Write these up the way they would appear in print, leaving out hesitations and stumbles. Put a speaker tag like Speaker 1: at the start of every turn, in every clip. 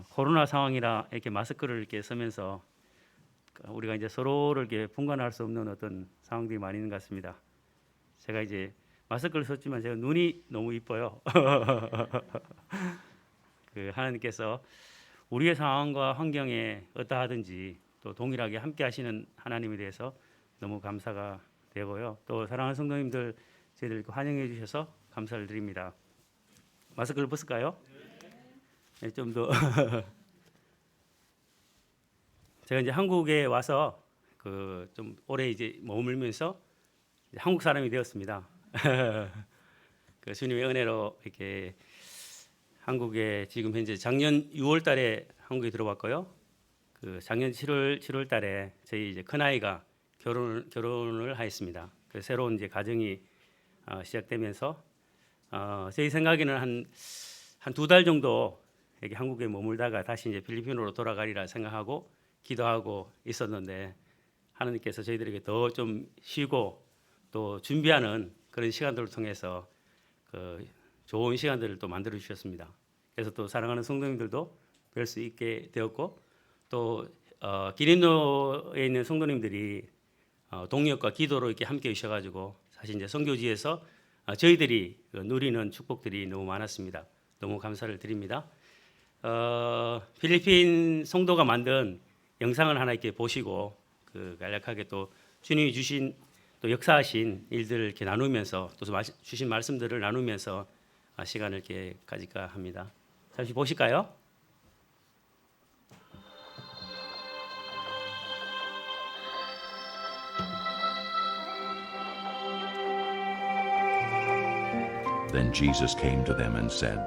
Speaker 1: 코로나 상황이라 이렇게 마스크를 이렇게 쓰면서 우리가 이제 서로를 이렇게 분간할 수 없는 어떤 상황들이 많이 있는 것 같습니다. 제가 이제 마스크를 썼지만 제가 눈이 너무 이뻐요. 하나님께서 우리의 상황과 환경에 어떠하든지 또 동일하게 함께 하시는 하나님에 대해서 너무 감사가 되고요. 또 사랑하는 성도님들 저희들 환영해 주셔서 감사를 드립니다. 마스크를 벗을까요? 네, 좀 더 제가 이제 한국에 와서 좀 오래 이제 머물면서 이제 한국 사람이 되었습니다. 주님의 은혜로 이렇게 한국에 지금 현재 작년 6월달에 한국에 들어왔고요. 작년 7월달에 저희 이제 큰 아이가 결혼을 하였습니다. 새로운 이제 가정이 시작되면서 저희 생각에는 한 두 달 정도 여기 한국에 머물다가 다시 이제 필리핀으로 돌아가리라 생각하고 기도하고 있었는데 하나님께서 저희들에게 더 좀 쉬고 또 준비하는 그런 시간들을 통해서 좋은 시간들을 또 만들어 주셨습니다. 그래서 또 사랑하는 성도님들도 뵐 수 있게 되었고 또 기린노에 있는 성도님들이 동역과 기도로 이렇게 함께 오셔가지고 사실 이제 선교지에서 저희들이 누리는 축복들이 너무 많았습니다. 너무 감사를 드립니다. 필리핀 성도가 만든 영상을 하나 이렇게 보시고 간략하게 또 주님이 주신 또 역사하신 일들을 이렇게 나누면서 또 주신 말씀들을 나누면서 시간을 이렇게 가질까 합니다. 잠시 보실까요?
Speaker 2: Then Jesus came to them and said,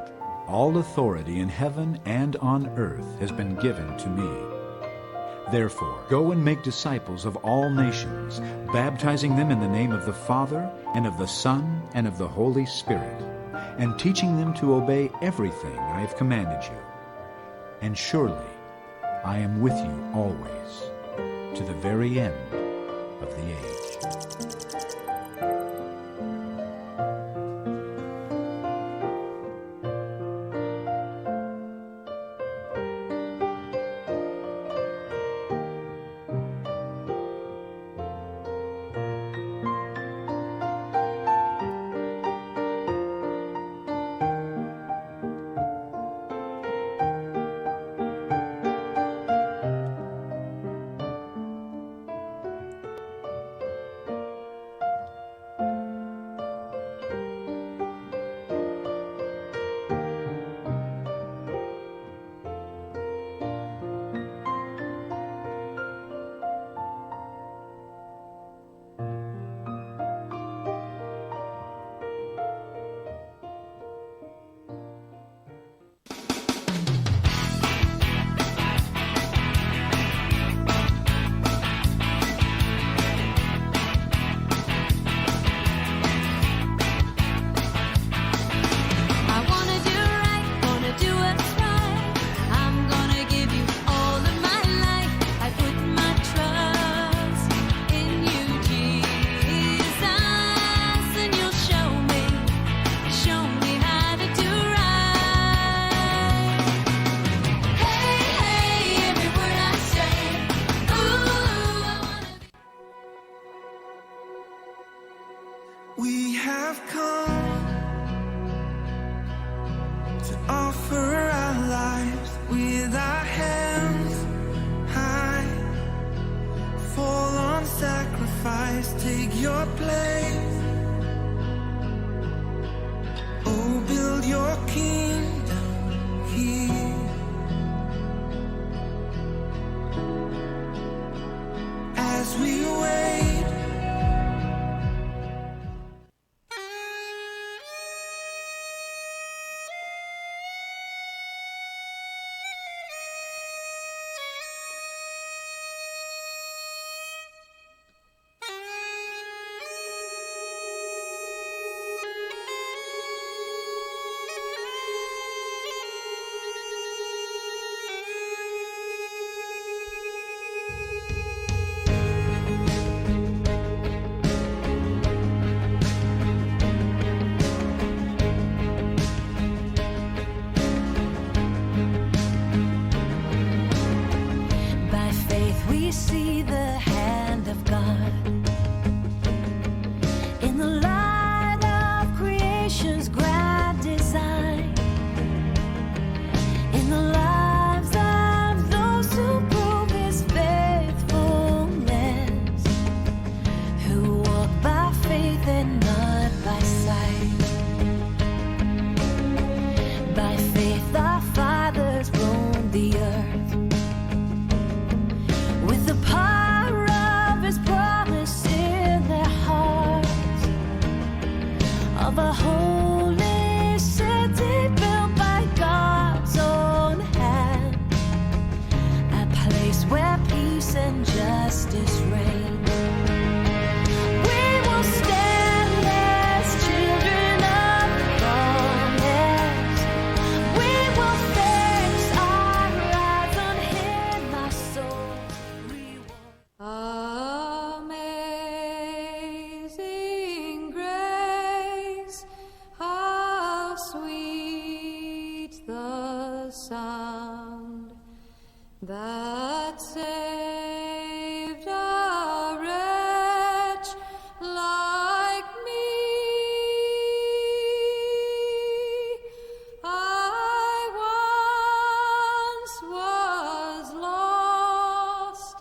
Speaker 3: All authority in heaven and on earth has been given to me. Therefore, go and make disciples of all nations, baptizing them in the name of the Father, and of the Son, and of the Holy Spirit, and teaching them to obey everything I have commanded you. And surely I am with you always, to the very end of the age.
Speaker 4: sound that saved a wretch like me. I once was lost,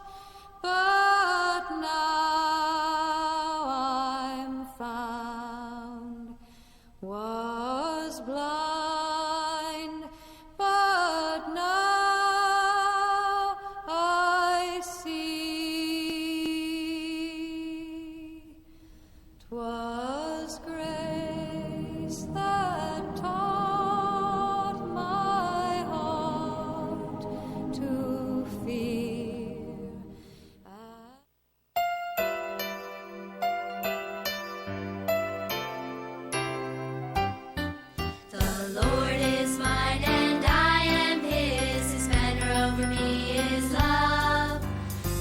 Speaker 4: but now I'm found. Was blind, but now I see. 'Twas grace that taught my heart to fear.
Speaker 5: The Lord is mine and I am his. His banner over me is love.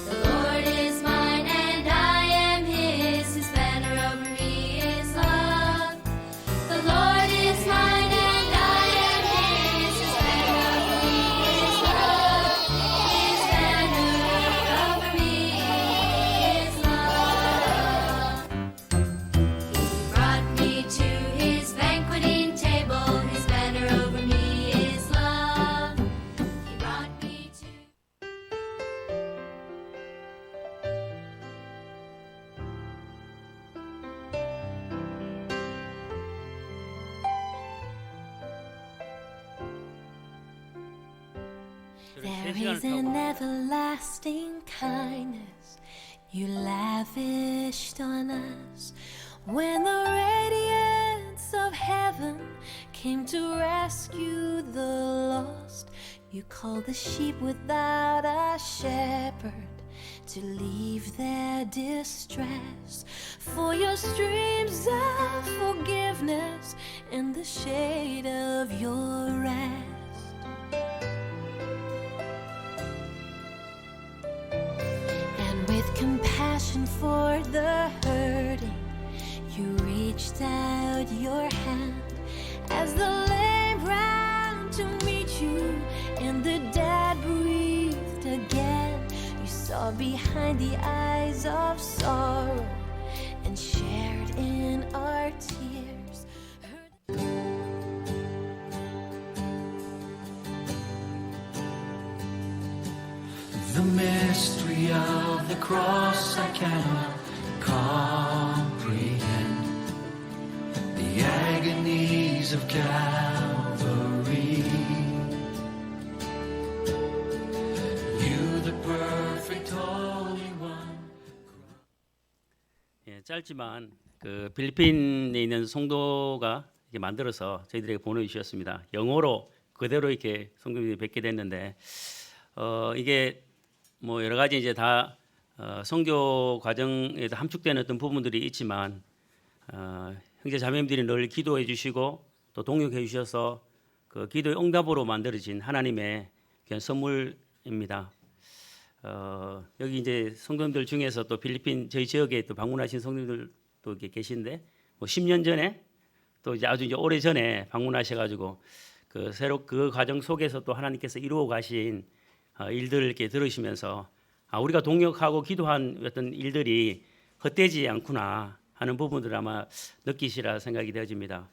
Speaker 5: The Lord is mine and I am his. His banner over me is love. The Lord is mine and I am his. His banner over me is love. His banner over me is love. He brought me to his banqueting table. His banner over me is love. He brought me to
Speaker 1: 세
Speaker 5: There
Speaker 1: 시간을
Speaker 5: is an
Speaker 1: 타고
Speaker 5: everlasting kindness you lavished on us when the radiance of heaven came to rescue the lost. You called the sheep without a shepherd to leave their distress for your streams of forgiveness in the shade of your rest. And with compassion for the hurting, you reached out your hand as the lame ran to meet you and the dead breathed again. You saw behind the eyes of sorrow and shared in our tears.
Speaker 6: The mystery of the cross I cannot comprehend. The agonies of Calvary. You, the perfect Holy One.
Speaker 1: 예, 짧지만 그 필리핀에 있는 성도가 이렇게 만들어서 저희들에게 보내주셨습니다. 영어로 그대로 이렇게 성도들이 뵙게 됐는데 이게 뭐 여러 가지 이제 다 선교 과정에서 함축되는 어떤 부분들이 있지만 형제 자매님들이 늘 기도해 주시고 또 동역해 주셔서 그 기도의 응답으로 만들어진 하나님의 귀한 선물입니다. 여기 이제 성도님들 중에서 또 필리핀 저희 지역에 또 방문하신 성도님들도 이렇게 계신데 뭐 10년 전에 또 이제 아주 이제 오래 전에 방문하셔가지고 그 새로 그 과정 속에서 또 하나님께서 이루어 가신 일들을 이렇게 들으시면서 우리가 동역하고 기도한 어떤 일들이 헛되지 않구나 하는 부분들을 아마 느끼시라 생각이 되어집니다.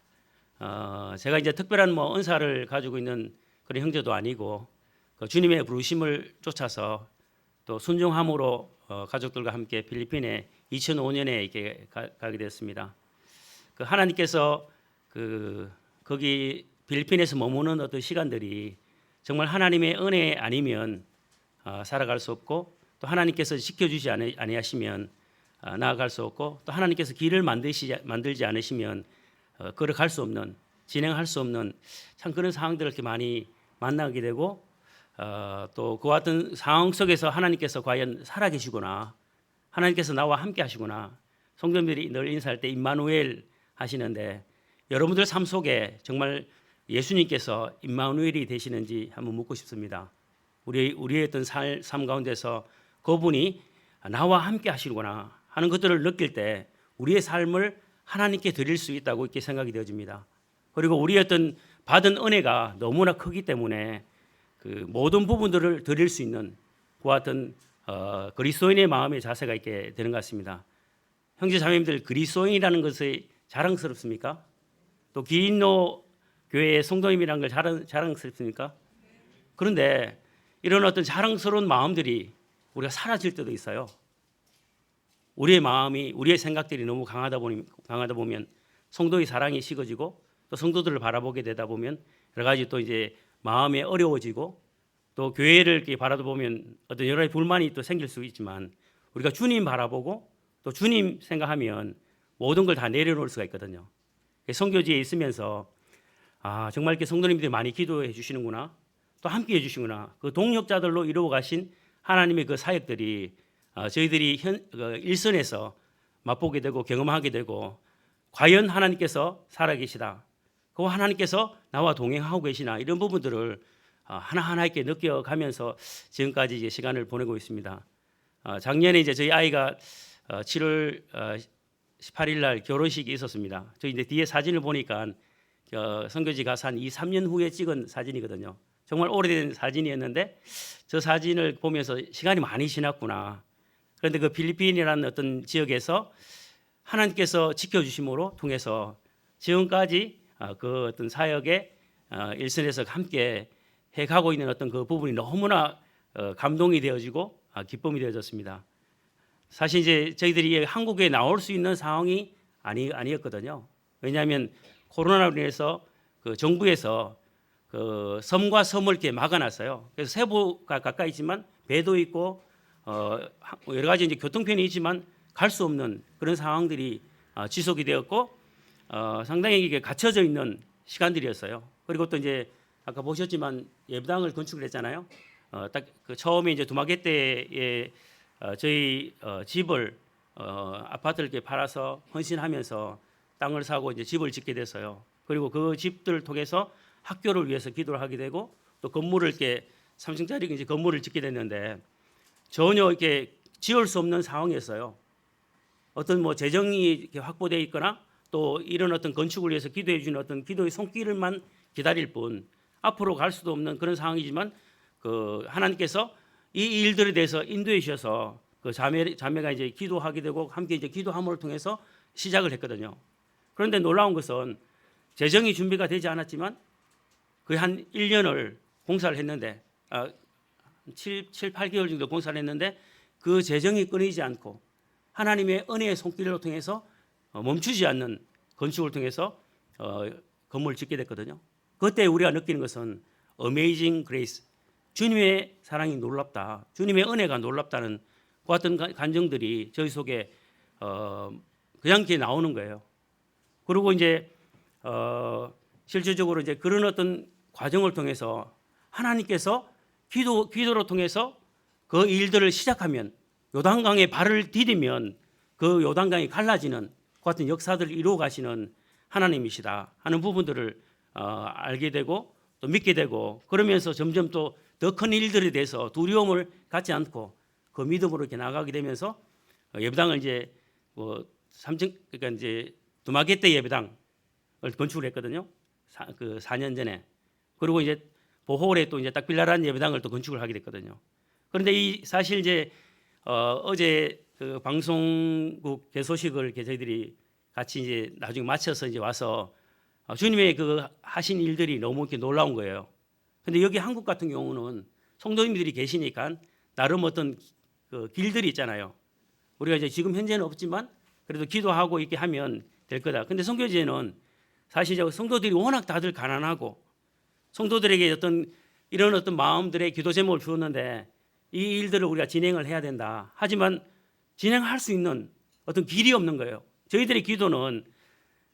Speaker 1: 제가 이제 특별한 뭐 은사를 가지고 있는 그런 형제도 아니고 그 주님의 부르심을 쫓아서 또 순종함으로 가족들과 함께 필리핀에 2005년에 이렇게 가게 됐습니다. 그 하나님께서 그 거기 필리핀에서 머무는 어떤 시간들이 정말 하나님의 은혜 아니면 살아갈 수 없고 또 하나님께서 지켜주지 아니하시면 나아갈 수 없고 또 하나님께서 길을 만들지 않으시면 걸어갈 수 없는 진행할 수 없는 참 그런 상황들을 이렇게 많이 만나게 되고 또 그와 같은 상황 속에서 하나님께서 과연 살아계시구나 하나님께서 나와 함께 하시구나 성도님들이 늘 인사할 때 임마누엘 하시는데 여러분들 삶 속에 정말 예수님께서 임마누엘이 되시는지 한번 묻고 싶습니다. 우리의 어떤 삶 가운데서 그분이 나와 함께 하시구나 하는 것들을 느낄 때 우리의 삶을 하나님께 드릴 수 있다고 이렇게 생각이 되어집니다. 그리고 우리의 어떤 받은 은혜가 너무나 크기 때문에 그 모든 부분들을 드릴 수 있는 그와 같은 그리스도인의 마음의 자세가 있게 되는 것 같습니다. 형제 자매님들, 그리스도인이라는 것이 자랑스럽습니까? 또 기인노 교회의 성도님이라는 걸 자랑스럽습니까? 그런데 이런 어떤 자랑스러운 마음들이 우리가 사라질 때도 있어요. 우리의 마음이, 우리의 생각들이 너무 강하다 보면 성도의 사랑이 식어지고 또 성도들을 바라보게 되다 보면 여러 가지 또 이제 마음이 어려워지고 또 교회를 이렇게 바라보면 어떤 여러 가지 불만이 또 생길 수 있지만 우리가 주님 바라보고 또 주님 생각하면 모든 걸 다 내려놓을 수가 있거든요. 선교지에 있으면서 정말 이렇게 성도님들이 많이 기도해 주시는구나, 또 함께 해 주시구나, 그 동력자들로 이루어 가신 하나님의 그 사역들이 저희들이 일선에서 맛보게 되고 경험하게 되고, 과연 하나님께서 살아계시다, 그 하나님께서 나와 동행하고 계시나, 이런 부분들을 하나하나 이렇게 느껴가면서 지금까지 이제 시간을 보내고 있습니다. 작년에 이제 저희 아이가 7월 18일 날 결혼식이 있었습니다. 저 이제 뒤에 사진을 보니까 선교지 가서 한 2, 3년 후에 찍은 사진이거든요. 정말 오래된 사진이었는데 저 사진을 보면서 시간이 많이 지났구나. 그런데 그 필리핀이라는 어떤 지역에서 하나님께서 지켜주심으로 통해서 지금까지 그 어떤 사역의 일선에서 함께 해가고 있는 어떤 그 부분이 너무나 감동이 되어지고 기쁨이 되어졌습니다. 사실 이제 저희들이 한국에 나올 수 있는 상황이 아니었거든요. 왜냐하면 코로나로 인해서 그 정부에서 그 섬과 섬을 이렇게 막아놨어요. 그래서 세부가 가까이 있지만 배도 있고 여러 가지 이제 교통편이 있지만 갈 수 없는 그런 상황들이 지속이 되었고 상당히 이게 갇혀져 있는 시간들이었어요. 그리고 또 이제 아까 보셨지만 예배당을 건축을 했잖아요. 딱 그 처음에 이제 두마개 때에 저희 집을 아파트를 이렇게 팔아서 헌신하면서 땅을 사고 이제 집을 짓게 됐어요. 그리고 그 집들을 통해서 학교를 위해서 기도를 하게 되고 또 건물을 이렇게 3층짜리 이제 건물을 짓게 됐는데 전혀 이렇게 지을 수 없는 상황이었어요. 어떤 뭐 재정이 이렇게 확보되어 있거나 또 이런 어떤 건축을 위해서 기도해 주는 어떤 기도의 손길만 기다릴 뿐 앞으로 갈 수도 없는 그런 상황이지만 그 하나님께서 이 일들에 대해서 인도해 주셔서 그 자매가 이제 기도하게 되고 함께 이제 기도함을 통해서 시작을 했거든요. 그런데 놀라운 것은 재정이 준비가 되지 않았지만 거의 한 1년을 공사를 했는데 7, 8개월 정도 공사를 했는데 그 재정이 끊이지 않고 하나님의 은혜의 손길을 통해서 멈추지 않는 건축을 통해서 건물을 짓게 됐거든요. 그때 우리가 느끼는 것은 Amazing Grace, 주님의 사랑이 놀랍다, 주님의 은혜가 놀랍다는 그 같은 감정들이 저희 속에 그냥 이렇게 나오는 거예요. 그리고 이제 실질적으로 이제 그런 어떤 과정을 통해서 하나님께서 기도로 통해서 그 일들을 시작하면 요단강에 발을 디디면 그 요단강이 갈라지는 그 같은 역사들을 이루어 가시는 하나님이시다 하는 부분들을 알게 되고 또 믿게 되고, 그러면서 점점 또 더 큰 일들에 대해서 두려움을 갖지 않고 그 믿음으로 이렇게 나가게 되면서 예배당을 이제 뭐 3층 그러니까 이제 두마개 때 예배당을 건축을 했거든요. 그 4년 전에. 그리고 이제 보홀에 또 이제 딱 빌라란 예배당을 또 건축을 하게 됐거든요. 그런데 이 사실 이제 어제 그 방송국 개소식을 이렇게 저희들이 같이 이제 나중에 마쳐서 이제 와서 주님의 그 하신 일들이 너무 이렇게 놀라운 거예요. 근데 여기 한국 같은 경우는 성도님들이 계시니까 나름 어떤 그 길들이 있잖아요. 우리가 이제 지금 현재는 없지만 그래도 기도하고 이렇게 하면 될 거다. 근데 선교지에는 사실 성도들이 워낙 다들 가난하고 성도들에게 어떤 이런 어떤 마음들의 기도 제목을 주었는데 이 일들을 우리가 진행을 해야 된다. 하지만 진행할 수 있는 어떤 길이 없는 거예요. 저희들의 기도는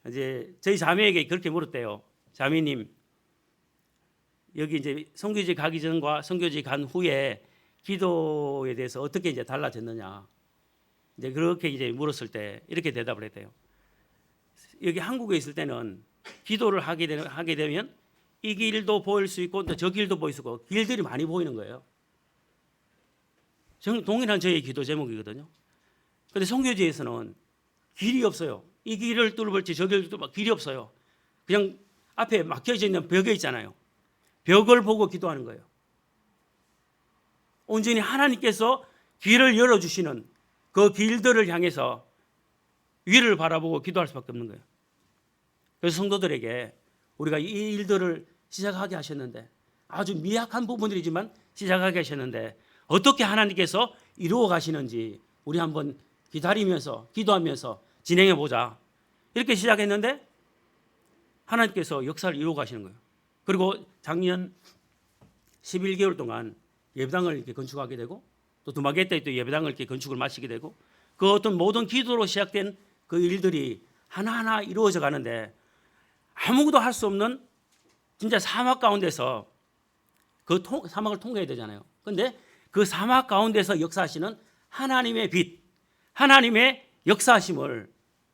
Speaker 1: 이제 저희 자매에게 그렇게 물었대요. 자매님, 여기 이제 선교지 가기 전과 선교지 간 후에 기도에 대해서 어떻게 이제 달라졌느냐. 이제 그렇게 이제 물었을 때 이렇게 대답을 했대요. 여기 한국에 있을 때는 기도를 하게 되면 이 길도 보일 수 있고 또 저 길도 보일 수 있고 길들이 많이 보이는 거예요. 동일한 저의 기도 제목이거든요. 그런데 선교지에서는 길이 없어요. 이 길을 뚫을지 저 길을 뚫을지 길이 없어요. 그냥 앞에 막혀져 있는 벽에 있잖아요. 벽을 보고 기도하는 거예요. 온전히 하나님께서 길을 열어주시는 그 길들을 향해서 위를 바라보고 기도할 수밖에 없는 거예요. 그래서 성도들에게 우리가 이 일들을 시작하게 하셨는데, 아주 미약한 부분들이지만 시작하게 하셨는데 어떻게 하나님께서 이루어 가시는지 우리 한번 기다리면서 기도하면서 진행해 보자, 이렇게 시작했는데 하나님께서 역사를 이루어 가시는 거예요. 그리고 작년 11개월 동안 예배당을 이렇게 건축하게 되고, 또 두마개 때 또 예배당을 이렇게 건축을 마치게 되고, 그 어떤 모든 기도로 시작된 그 일들이 하나하나 이루어져 가는데, 아무것도 할 수 없는 진짜 사막 가운데서 그 사막을 통과해야 되잖아요. 그런데 그 사막 가운데서 역사하시는 하나님의 빛, 하나님의 역사하심을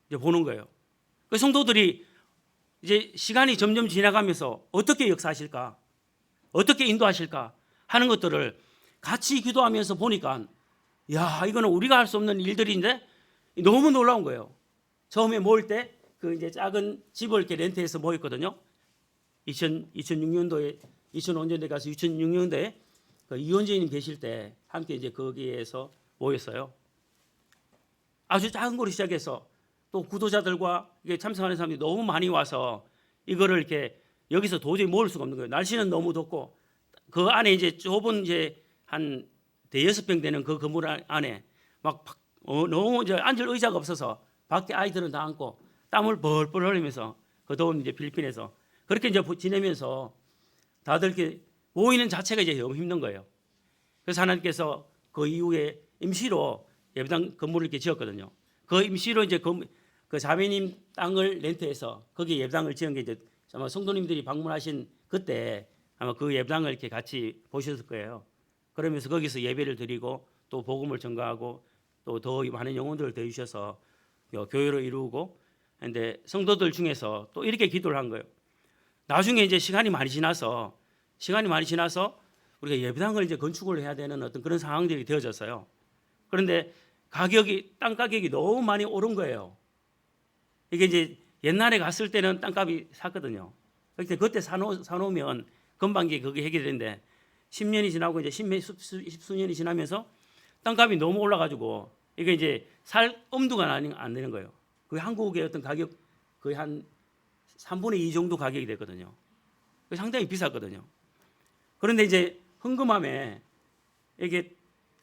Speaker 1: 이제 보는 거예요. 그 성도들이 이제 시간이 점점 지나가면서 어떻게 역사하실까, 어떻게 인도하실까 하는 것들을 같이 기도하면서 보니까, 야, 이거는 우리가 할 수 없는 일들인데 너무 놀라운 거예요. 처음에 모일 때 그 이제 작은 집을 이렇게 렌트해서 모였거든요. 2006년도에 2005년도에 가서 2006년도에 그 이원재님 계실 때 함께 이제 거기에서 모였어요. 아주 작은 거로 시작해서 또 구도자들과 이게 참석하는 사람들이 너무 많이 와서 이거를 이렇게 여기서 도저히 모을 수가 없는 거예요. 날씨는 너무 덥고 그 안에 이제 좁은 이제 한 대여섯 평 되는 그 건물 안에 막 너무 이제 앉을 의자가 없어서 밖에 아이들은 다 앉고 땀을 벌벌 흘리면서 그 더운 이제 필리핀에서 그렇게 이제 지내면서 다들 이렇게 모이는 자체가 이제 너무 힘든 거예요. 그래서 하나님께서 그 이후에 임시로 예배당 건물을 이렇게 지었거든요. 그 임시로 이제 그 자매님 땅을 렌트해서 거기 예배당을 지은 게 이제 아마 성도님들이 방문하신 그때 아마 그 예배당을 이렇게 같이 보셨을 거예요. 그러면서 거기서 예배를 드리고 또 복음을 전가하고 또 더 많은 영혼들을 더주셔서 교회를 이루고, 근데 성도들 중에서 또 이렇게 기도를 한 거예요. 나중에 이제 시간이 많이 지나서 우리가 예배당을 이제 건축을 해야 되는 어떤 그런 상황들이 되어졌어요. 그런데 땅 가격이 너무 많이 오른 거예요. 이게 이제 옛날에 갔을 때는 땅값이 샀거든요. 그때 사놓으면 금방 그게 해결되는데 10년이 지나고 이제 십수년이 지나면서 땅값이 너무 올라가지고 이게 이제 살 엄두가 안 되는 거예요. 그 한국의 어떤 가격 거의 한 3분의 2 정도 가격이 됐거든요. 상당히 비쌌거든요. 그런데 이제 헌금함에 이게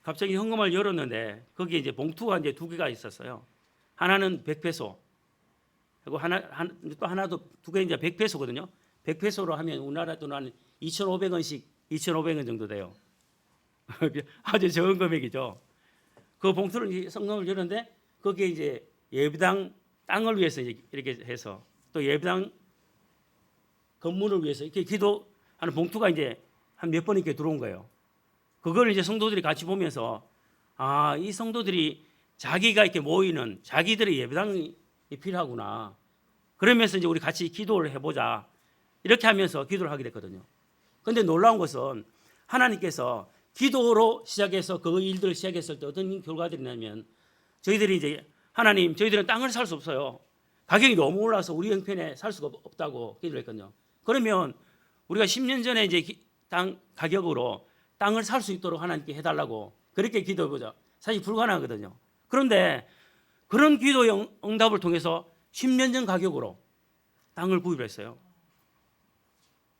Speaker 1: 갑자기 헌금을 열었는데 거기에 이제 봉투가 이제 두 개가 있었어요. 하나는 100페소, 그리고 또 하나도 두 개 이제 100페소거든요. 100페소로 하면 우리나라 돈 한 2,500원씩 2,500원 정도 돼요. 아주 적은 금액이죠. 그 봉투를 성금을 열었는데 거기에 이제 예배당 땅을 위해서 이렇게 해서 또 예배당 건물을 위해서 이렇게 기도하는 봉투가 이제 한 몇 번 이렇게 들어온 거예요. 그걸 이제 성도들이 같이 보면서, 아, 이 성도들이 자기가 이렇게 모이는 자기들의 예배당이 필요하구나. 그러면서 이제 우리 같이 기도를 해보자. 이렇게 하면서 기도를 하게 됐거든요. 그런데 놀라운 것은 하나님께서 기도로 시작해서 그 일들을 시작했을 때 어떤 결과들이 나면, 저희들이 이제 하나님, 저희들은 땅을 살 수 없어요. 가격이 너무 올라서 우리 형편에 살 수가 없다고 기도를 했거든요. 그러면 우리가 10년 전에 이제 땅 가격으로 땅을 살 수 있도록 하나님께 해달라고 그렇게 기도해보자. 사실 불가능하거든요. 그런데 그런 기도 응답을 통해서 10년 전 가격으로 땅을 구입했어요.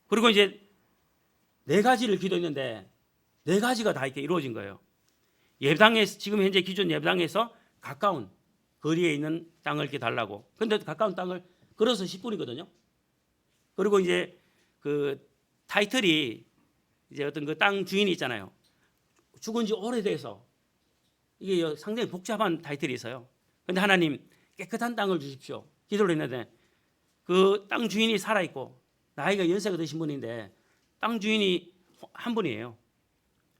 Speaker 1: 그리고 이제 4가지를 기도했는데 4가지가 다 이렇게 이루어진 거예요. 예배당에서, 지금 현재 기존 예배당에서 가까운 거리에 있는 땅을 이렇게 달라고. 그런데 가까운 땅을 걸어서 10분이거든요. 그리고 이제 그 타이틀이 이제 어떤 그 땅 주인이 있잖아요. 죽은 지 오래돼서 이게 상당히 복잡한 타이틀이 있어요. 그런데 하나님, 깨끗한 땅을 주십시오. 기도를 했는데 그 땅 주인이 살아있고 나이가 연세가 드신 분인데 땅 주인이 한 분이에요.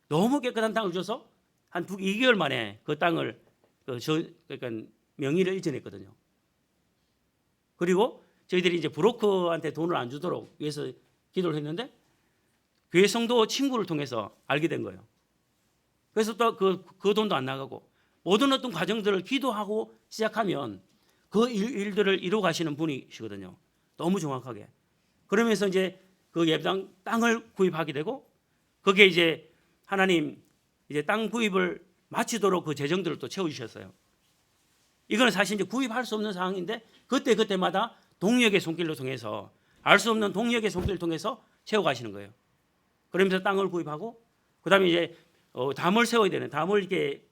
Speaker 1: 너무 깨끗한 땅을 주셔서 한 2개월 만에 그 땅을 그러니까 명의를 이전했거든요. 그리고 저희들이 이제 브로커한테 돈을 안 주도록 위해서 기도를 했는데 교회 성도 친구를 통해서 알게 된 거예요. 그래서 또 그 돈도 안 나가고 모든 어떤 과정들을 기도하고 시작하면 그 일들을 이루어 가시는 분이시거든요. 너무 정확하게. 그러면서 이제 그 예배당 땅을 구입하게 되고 거기에 이제 하나님, 이제 땅 구입을 마치도록 그 재정들을 또 채워주셨어요. 이거는 사실 이제 구입할 수 없는 상황인데 그때마다 동력의 손길로 통해서 알 수 없는 동력의 손길을 통해서 채워가시는 거예요. 그러면서 땅을 구입하고 그다음에 이제 담을 세워야 되는 담을 이렇게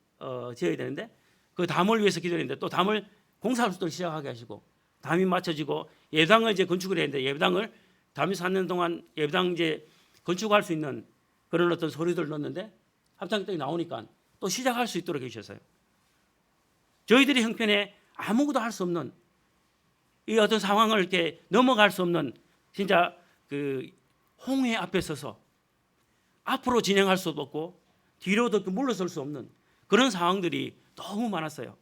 Speaker 1: 지어야 되는데 그 담을 위해서 기도했는데 또 담을 공사를 시작하게 하시고 담이 맞춰지고 예배당을 이제 건축을 했는데 예배당을 담이 쌓는 동안 예배당 이제 건축할 수 있는 그런 어떤 서류들 넣었는데 합창단이 나오니까 또 시작할 수 있도록 해주셨어요. 저희들이 형편에 아무것도 할 수 없는 이 어떤 상황을 이렇게 넘어갈 수 없는 진짜 그 홍해 앞에 서서 앞으로 진행할 수도 없고 뒤로도 물러설 수 없는 그런 상황들이 너무 많았어요.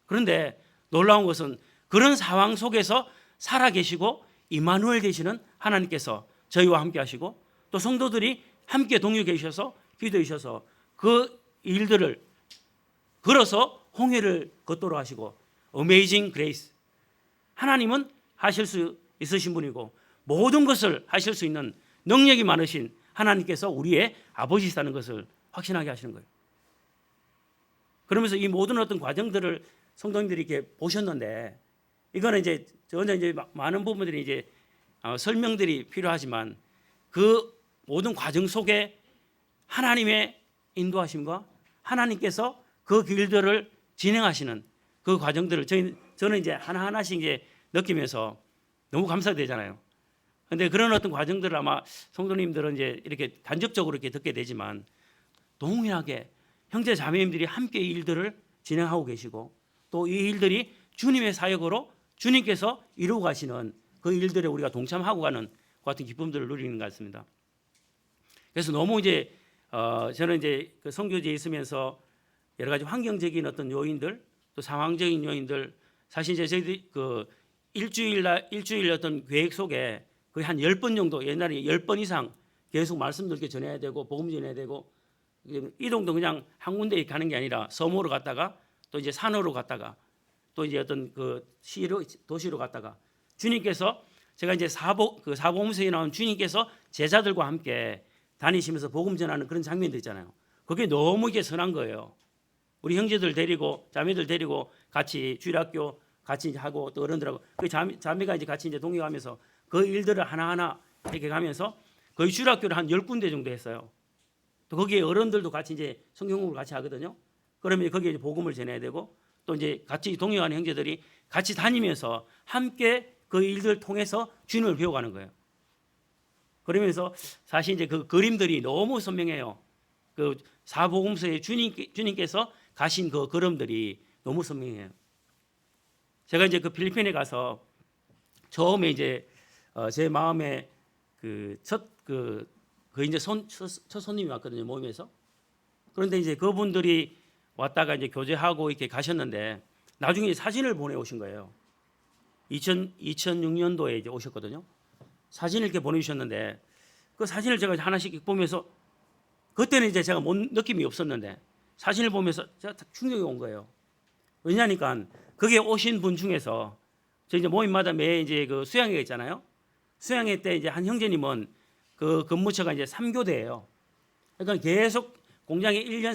Speaker 1: 그런데 놀라운 것은 그런 상황 속에서 살아계시고 임마누엘 되시는 하나님께서 저희와 함께 하시고 또 성도들이 함께 동역해 주셔서 기도해 주셔서 그 일들을 걸어서 홍해를 걷도록 하시고 어메이징 그레이스 하나님은 하실 수 있으신 분이고 모든 것을 하실 수 있는 능력이 많으신 하나님께서 우리의 아버지시다는 것을 확신하게 하시는 거예요. 그러면서 이 모든 어떤 과정들을 성도님들이 이렇게 보셨는데 이거는 이제 전혀 이제 많은 부분들이 이제 설명들이 필요하지만 그 모든 과정 속에 하나님의 인도하심과 하나님께서 그 길들을 진행하시는 그 과정들을 저는 이제 하나하나씩 이제 느끼면서 너무 감사되잖아요. 그런데 그런 어떤 과정들을 아마 성도님들은 이제 이렇게 간접적으로 이렇게 듣게 되지만 동일하게 형제 자매님들이 함께 이 일들을 진행하고 계시고 또 이 일들이 주님의 사역으로 주님께서 이루어 가시는 그 일들에 우리가 동참하고 가는 그 같은 기쁨들을 누리는 것 같습니다. 그래서 너무 이제 저는 이제 그 선교지에 있으면서 여러 가지 환경적인 어떤 요인들 또 상황적인 요인들 사실 이제 저희들이 그 일주일 어떤 계획 속에 거의 한 10번 정도 옛날에 10번 이상 계속 말씀들 이렇게 전해야 되고 복음 전해야 되고 이동도 그냥 한 군데 가는 게 아니라 섬으로 갔다가 또 이제 산으로 갔다가 또 이제 어떤 그 도시로 갔다가 주님께서 제가 이제 사복음서에 나온 주님께서 제자들과 함께 다니시면서 복음 전하는 그런 장면들 있잖아요. 그게 너무 이게 선한 거예요. 우리 형제들 데리고 자매들 데리고 같이 주일학교 같이 하고 또 어른들하고 그 자매가 이제 같이 이제 동행하면서 그 일들을 하나하나 이렇게 가면서 거의 주일학교를 한 10군데 정도 했어요. 또 거기에 어른들도 같이 이제 성경 공부를 같이 하거든요. 그러면 거기에 이제 복음을 전해야 되고 또 이제 같이 동행하는 형제들이 같이 다니면서 함께 그 일들을 통해서 주님을 배워가는 거예요. 그러면서 사실 이제 그 그림들이 너무 선명해요. 그 사복음서에 주님께서 가신 그 걸음들이 너무 선명해요. 제가 이제 그 필리핀에 가서 처음에 이제 제 마음에 첫 손님이 왔거든요, 모임에서. 그런데 이제 그분들이 왔다가 이제 교제하고 이렇게 가셨는데 나중에 사진을 보내오신 거예요. 2006년도에 이제 오셨거든요. 사진을 이렇게 보내주셨는데 그 사진을 제가 하나씩 보면서 그때는 이제 제가 느낌이 없었는데 사진을 보면서 제가 충격이 온 거예요. 왜냐니까 거기에 오신 분 중에서 저 이제 모임마다 매 이제 그 수양회 있잖아요. 수양회 때 이제 한 형제님은 그 근무처가 이제 3교대예요. 그러니까 계속 공장에 1년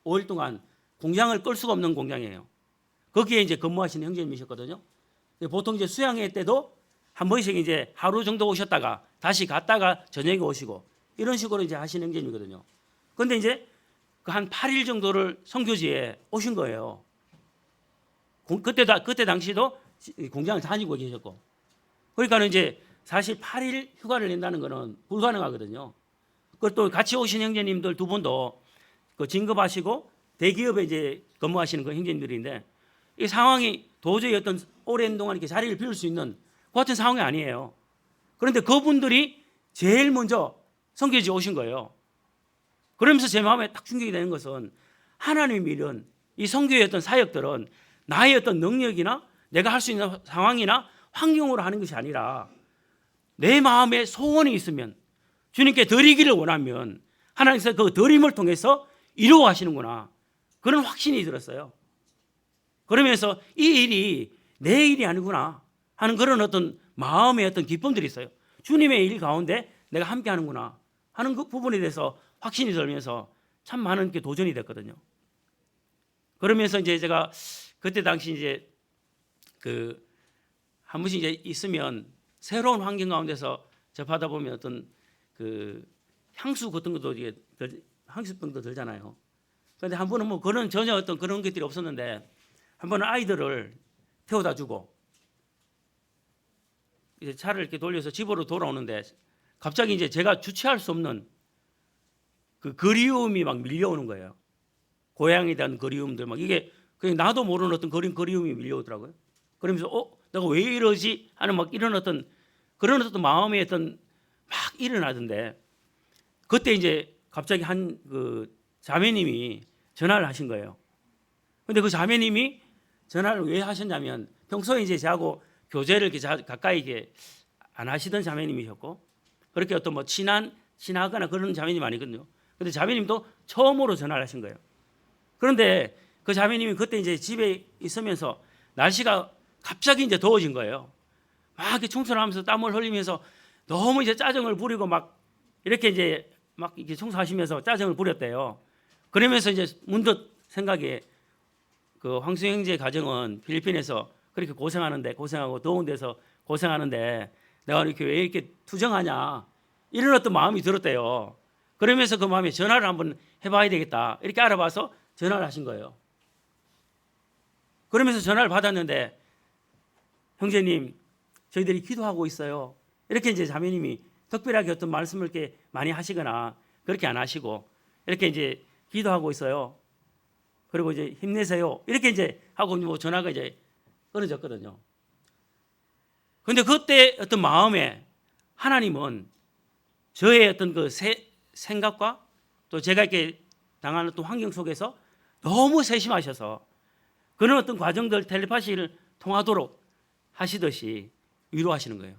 Speaker 1: 365일 동안 공장을 끌 수가 없는 공장이에요. 거기에 이제 근무하시는 형제님이셨거든요. 보통 이제 수양회 때도 한 번씩 이제 하루 정도 오셨다가 다시 갔다가 저녁에 오시고 이런 식으로 이제 하시는 형제님이거든요. 그런데 이제 그 한 8일 정도를 선교지에 오신 거예요. 그때 당시도 공장을 다니고 계셨고. 그러니까는 이제 사실 8일 휴가를 낸다는 거는 불가능하거든요. 그또 같이 오신 형제님들 두 분도 그 진급하시고 대기업에 이제 근무하시는 그 형제님들인데 이 상황이 도저히 어떤 오랜 동안 이렇게 자리를 비울 수 있는 그 같은 상황이 아니에요. 그런데 그분들이 제일 먼저 선교지에 오신 거예요. 그러면서 제 마음에 딱 충격이 되는 것은 하나님이 이런 이 선교의 어떤 사역들은 나의 어떤 능력이나 내가 할 수 있는 상황이나 환경으로 하는 것이 아니라 내 마음에 소원이 있으면 주님께 드리기를 원하면 하나님께서 그 드림을 통해서 이루어 가시는구나 그런 확신이 들었어요. 그러면서 이 일이 내 일이 아니구나 하는 그런 어떤 마음의 어떤 기쁨들이 있어요. 주님의 일 가운데 내가 함께 하는구나 하는 그 부분에 대해서 확신이 들면서 참 많은 게 도전이 됐거든요. 그러면서 이제 제가 그때 당시 이제 그 한 번씩 이제 있으면 새로운 환경 가운데서 접하다 보면 어떤 그 향수 같은 것도 이게 향수병도 들잖아요. 그런데 한 번은 뭐 그런 전혀 어떤 그런 것들이 없었는데 한 번은 아이들을 태워다 주고 이제 차를 이렇게 돌려서 집으로 돌아오는데 갑자기 이제 제가 주체할 수 없는 그 그리움이 막 밀려오는 거예요. 고향에 대한 그리움들 막 이게 그냥 나도 모르는 어떤 그리움이 밀려오더라고요. 그러면서 내가 왜 이러지 하는 막 이런 어떤 그런 어떤 마음의 어떤 막 일어나던데 그때 이제 갑자기 한 그 자매님이 전화를 하신 거예요. 근데 그 자매님이 전화를 왜 하셨냐면 평소에 이제 저하고 교제를 이렇게 가까이 이게 안 하시던 자매님이셨고 그렇게 어떤 뭐 친하거나 그런 자매님이 아니거든요. 근데 자매님도 처음으로 전화를 하신 거예요. 그런데 그 자매님이 그때 이제 집에 있으면서 날씨가 갑자기 이제 더워진 거예요. 막 이렇게 청소를 하면서 땀을 흘리면서 너무 이제 짜증을 부리고 막 이렇게 이제 막 이렇게 청소하시면서 짜증을 부렸대요. 그러면서 이제 문득 생각에 그 황수 형제 가정은 필리핀에서 그렇게 고생하고 더운 데서 고생하는데 내가 이렇게 왜 이렇게 투정하냐 이런 어떤 마음이 들었대요. 그러면서 그 마음에 전화를 한번 해봐야 되겠다 이렇게 알아봐서 전화를 하신 거예요. 그러면서 전화를 받았는데 형제님 저희들이 기도하고 있어요. 이렇게 이제 자매님이 특별하게 어떤 말씀을 이렇게 많이 하시거나 그렇게 안 하시고 이렇게 이제 기도하고 있어요. 그리고 이제 힘내세요. 이렇게 이제 하고 뭐 전화가 이제 끊어졌거든요. 그런데 그때 어떤 마음에 하나님은 저의 어떤 그 생각과 또 제가 이렇게 당하는 어떤 환경 속에서 너무 세심하셔서 그런 어떤 과정들 텔레파시를 통하도록 하시듯이 위로하시는 거예요.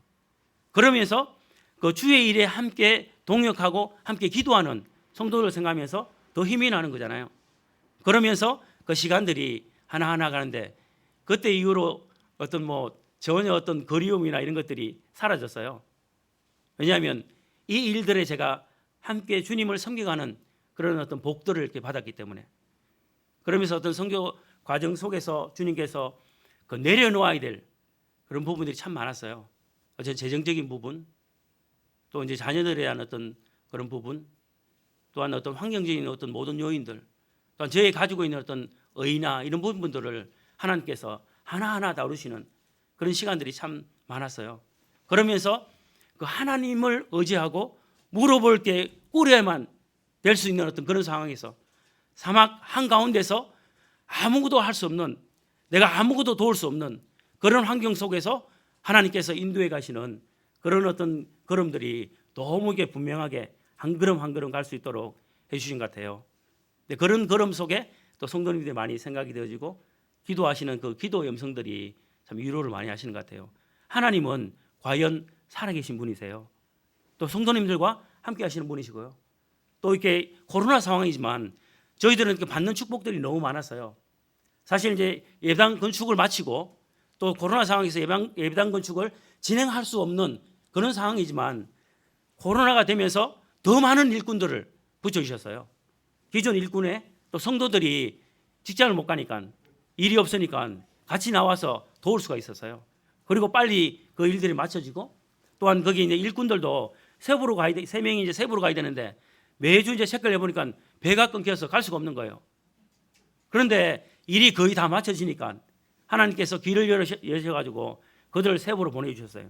Speaker 1: 그러면서 그 주의 일에 함께 동역하고 함께 기도하는 성도들 생각하면서 더 힘이 나는 거잖아요. 그러면서 그 시간들이 하나하나 가는데 그때 이후로 어떤 뭐 전혀 어떤 그리움이나 이런 것들이 사라졌어요. 왜냐하면 이 일들에 제가 함께 주님을 섬겨가는 그런 어떤 복들을 이렇게 받았기 때문에 그러면서 어떤 선교 과정 속에서 주님께서 그 내려놓아야 될 그런 부분들이 참 많았어요. 어떤 재정적인 부분, 또 이제 자녀들에 대한 어떤 그런 부분, 또한 어떤 환경적인 어떤 모든 요인들, 또한 저희 가지고 있는 어떤 의나 이런 부분들을 하나님께서 하나하나 다루시는 그런 시간들이 참 많았어요. 그러면서 그 하나님을 의지하고 물어볼 게 꾸려야만 될 수 있는 어떤 그런 상황에서 사막 한가운데서 아무것도 할 수 없는 내가 아무것도 도울 수 없는 그런 환경 속에서 하나님께서 인도해 가시는 그런 어떤 걸음들이 너무 분명하게 한 걸음 한 걸음 갈 수 있도록 해주신 것 같아요. 그런 걸음 속에 또 성도님들이 많이 생각이 되어지고 기도하시는 그 기도 음성들이 참 위로를 많이 하시는 것 같아요. 하나님은 과연 살아계신 분이세요. 또 성도님들과 함께 하시는 분이시고요. 또 이렇게 코로나 상황이지만 저희들은 이렇게 받는 축복들이 너무 많았어요. 사실 이제 예배당 건축을 마치고 또 코로나 상황에서 예배당 건축을 진행할 수 없는 그런 상황이지만 코로나가 되면서 더 많은 일꾼들을 붙여주셨어요. 기존 일꾼에 또 성도들이 직장을 못 가니까 일이 없으니까 같이 나와서 도울 수가 있었어요. 그리고 빨리 그 일들이 맞춰지고 또한 거기 이제 일꾼들도 세부로 가야 돼, 3명이 이제 세부로 가야 되는데 매주 이제 체크를 해보니까 배가 끊겨서 갈 수가 없는 거예요. 그런데 일이 거의 다 맞춰지니까 하나님께서 길을 여셔가지고 그들을 세부로 보내주셨어요.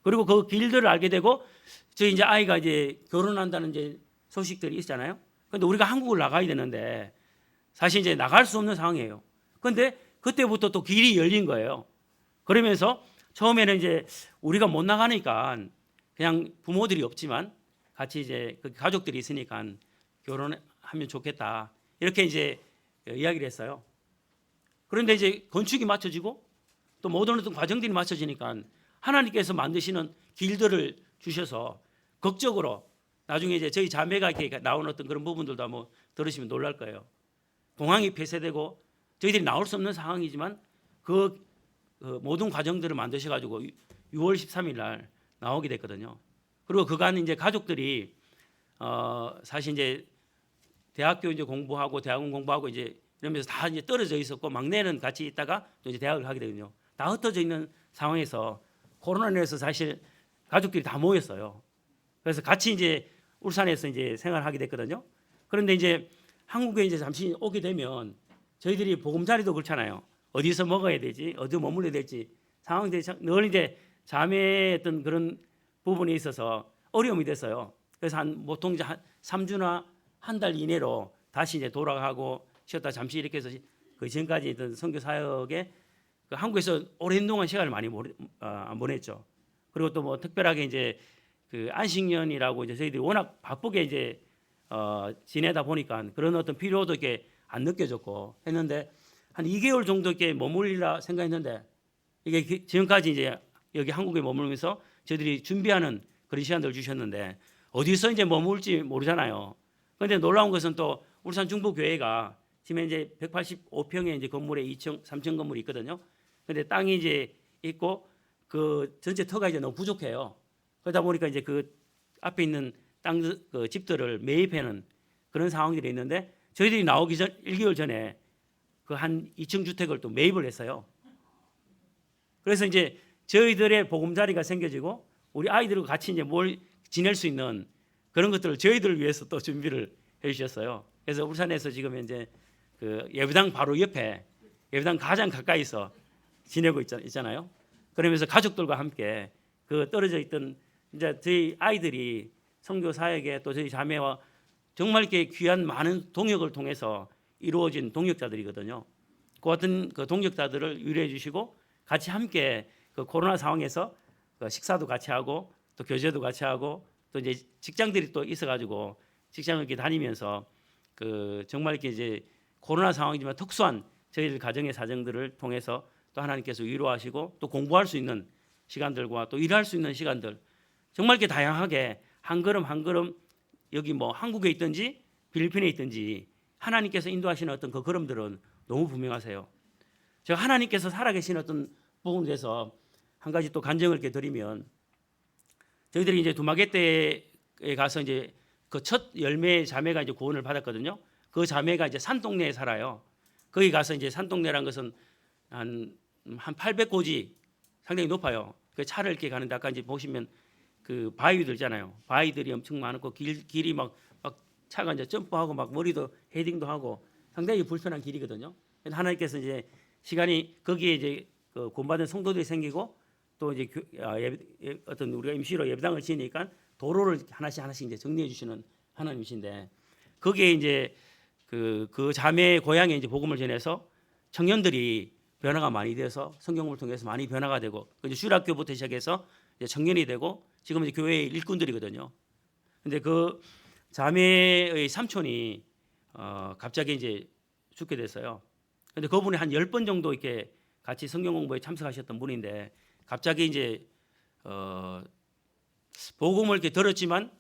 Speaker 1: 그리고 그 길들을 알게 되고 저희 이제 아이가 이제 결혼한다는 이제 소식들이 있잖아요. 그런데 우리가 한국을 나가야 되는데 사실 이제 나갈 수 없는 상황이에요. 그런데 그때부터 또 길이 열린 거예요. 그러면서 처음에는 이제 우리가 못 나가니까 그냥 부모들이 없지만 같이 이제 그 가족들이 있으니까 결혼하면 좋겠다 이렇게 이제 이야기를 했어요. 그런데 이제 건축이 맞춰지고 또 모든 어떤 과정들이 맞춰지니까 하나님께서 만드시는 길들을 주셔서 극적으로 나중에 이제 저희 자매가 이렇게 나온 어떤 그런 부분들도 한번 들으시면 놀랄 거예요. 공항이 폐쇄되고 저희들이 나올 수 없는 상황이지만 그 모든 과정들을 만드셔가지고 6월 13일 날 나오게 됐거든요. 그리고 그간 이제 가족들이 사실 이제 대학교 이제 공부하고 대학원 공부하고 이제 이러면서 다 이제 떨어져 있었고 막내는 같이 있다가 또 이제 대학을 가게 되거든요. 다 흩어져 있는 상황에서 코로나로 인해서 사실 가족들이 다 모였어요. 그래서 같이 이제 울산에서 이제 생활하게 됐거든요. 그런데 이제 한국에 이제 잠시 오게 되면 저희들이 보금자리도 그렇잖아요. 어디서 먹어야 되지, 어디 머물러야 될지 상황들이 늘 이제 자매의 어떤 그런 부분에 있어서 어려움이 됐어요. 그래서 한 보통 이제 한 3주나 한 달 이내로 다시 이제 돌아가고 쉬었다 잠시 이렇게 해서 그 전까지 있던 선교 사역에 그 한국에서 오랜 동안 시간을 많이 안 보냈죠. 그리고 또 뭐 특별하게 이제 그 안식년이라고 이제 저희들이 워낙 바쁘게 이제 지내다 보니까 그런 어떤 필요도 이렇게 안 느껴졌고 했는데 한 2개월 정도 이렇게 머물리라 생각했는데 이게 지금까지 이제 여기 한국에 머물면서 저희들이 준비하는 그런 시간들을 주셨는데 어디서 이제 머물지 모르잖아요. 그런데 놀라운 것은 또 울산 중부교회가 지금 이제 185평의 이제 건물에 2층, 3층 건물이 있거든요. 그런데 땅이 이제 있고 그 전체 터가 이제 너무 부족해요. 그러다 보니까 이제 그 앞에 있는 땅 그 집들을 매입하는 그런 상황들이 있는데 저희들이 나오기 전 1개월 전에 그 한 2층 주택을 또 매입을 했어요. 그래서 이제 저희들의 보금자리가 생겨지고 우리 아이들과 같이 이제 뭘 지낼 수 있는 그런 것들을 저희들을 위해서 또 준비를 해주셨어요. 그래서 울산에서 지금 이제 그 예배당 바로 옆에 예배당 가장 가까이서 지내고 있잖아요. 그러면서 가족들과 함께 그 떨어져 있던 이제 저희 아이들이 선교 사역에 또 저희 자매와 정말 이렇게 귀한 많은 동역을 통해서 이루어진 동역자들이거든요. 그 같은 그 동역자들을 위로해 주시고 같이 함께 그 코로나 상황에서 그 식사도 같이 하고 또 교제도 같이 하고 또 이제 직장들이 또 있어가지고 직장을 이렇게 다니면서 그 정말 이렇게 이제 코로나 상황이지만 특수한 저희들 가정의 사정들을 통해서 또 하나님께서 위로하시고 또 공부할 수 있는 시간들과 또 일할 수 있는 시간들 정말 이렇게 다양하게 한 걸음 한 걸음 여기 뭐 한국에 있든지 필리핀에 있든지 하나님께서 인도하시는 어떤 그 걸음들은 너무 분명하세요. 제가 하나님께서 살아계신 어떤 부분에 대해서 한 가지 또 간증을 이렇게 드리면 저희들이 이제 두마개 때에 가서 이제 그 첫 열매 자매가 이제 구원을 받았거든요. 그 자매가 이제 산동네에 살아요. 거기 가서 이제 산동네라는 것은 한 800고지 상당히 높아요. 그 차를 이렇게 가는데 아까 이제 보시면 그 바위들 있잖아요. 바위들이 엄청 많고 길이 막 차가 이제 점프하고 막 머리도 헤딩도 하고 상당히 불편한 길이거든요. 하나님께서 이제 시간이 거기에 이제 그 구원받은 성도들이 생기고 또 이제 어떤 우리가 임시로 예배당을 지으니까 도로를 하나씩 이제 정리해 주시는 하나님이신데 거기에 이제 그 자매의 고향에 이제 복음을 전해서 청년들이 변화가 많이 돼서 성경을 통해서 많이 변화가 되고 이제 주일학교부터 시작해서 이제 청년이 되고 지금 이제 교회의 일꾼들이거든요. 근데 그 자매의 삼촌이 갑자기 이제 죽게 됐어요. 근데 그분이 한 10번 정도 이렇게 같이 성경 공부에 참석하셨던 분인데 갑자기 이제 복음을 이렇게 들었지만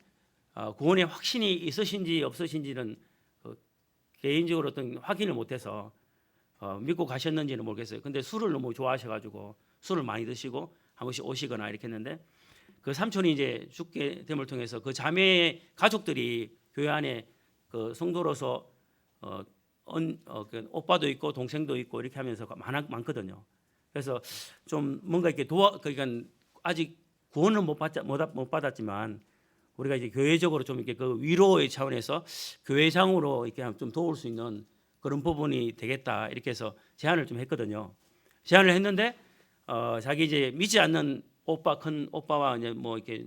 Speaker 1: 구원의 확신이 있으신지 없으신지는 개인적으로 어떤 확인을 못해서 믿고 가셨는지는 모르겠어요. 근데 술을 너무 좋아하셔가지고 술을 많이 드시고 한 번씩 오시거나 이렇게 했는데 그 삼촌이 이제 죽게 됨을 통해서 그 자매의 가족들이 교회 안에 그 성도로서 그 오빠도 있고 동생도 있고 이렇게 하면서 많거든요. 그래서 좀 뭔가 이렇게 그러니까 아직 구원은 못 받았지만 우리가 이제 교회적으로 좀 이렇게 그 위로의 차원에서 교회장으로 이렇게 좀 도울 수 있는 그런 부분이 되겠다 이렇게 해서 제안을 좀 했거든요. 제안을 했는데 자기 이제 믿지 않는 큰 오빠와 이제 뭐 이렇게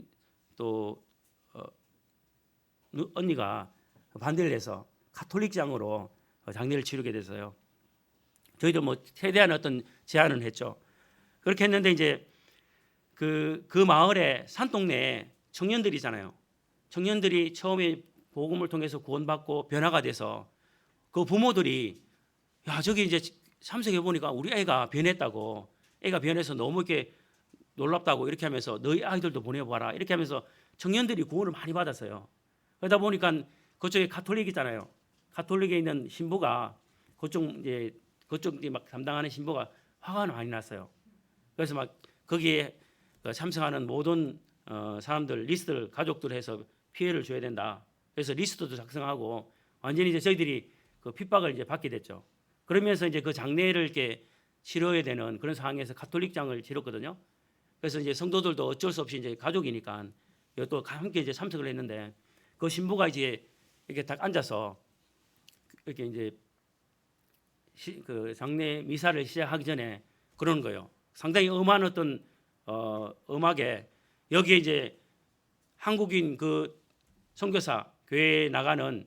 Speaker 1: 또 언니가 반대를 해서 가톨릭장으로 장례를 치르게 돼서요. 저희도 뭐 최대한 어떤 제안을 했죠. 그렇게 했는데 이제 그 마을에 산동네에 청년들이잖아요. 청년들이 처음에 복음을 통해서 구원받고 변화가 돼서 그 부모들이 야 저기 이제 참석해 보니까 우리 애가 변했다고, 애가 변해서 너무 이렇게 놀랍다고 이렇게 하면서 너희 아이들도 보내봐라 이렇게 하면서 청년들이 구원을 많이 받았어요. 그러다 보니까 그쪽에 가톨릭이잖아요. 가톨릭에 있는 신부가 그쪽 이제 막 담당하는 신부가 화가 많이 났어요. 그래서 막 거기에 참석하는 모든 사람들 리스트를 가족들 해서 피해를 줘야 된다. 그래서 리스트도 작성하고 완전히 이제 저희들이 그 핍박을 이제 받게 됐죠. 그러면서 이제 그 장례를 이렇게 치러야 되는 그런 상황에서 가톨릭장을 치렀거든요. 그래서 이제 성도들도 어쩔 수 없이 이제 가족이니까 또 함께 이제 참석을 했는데 그 신부가 이제 이렇게 딱 앉아서 이렇게 이제 그 장례 미사를 시작하기 전에 그러는 거예요. 상당히 엄한 어떤 음악에 여기에 이제 한국인 그 선교사 교회에 나가는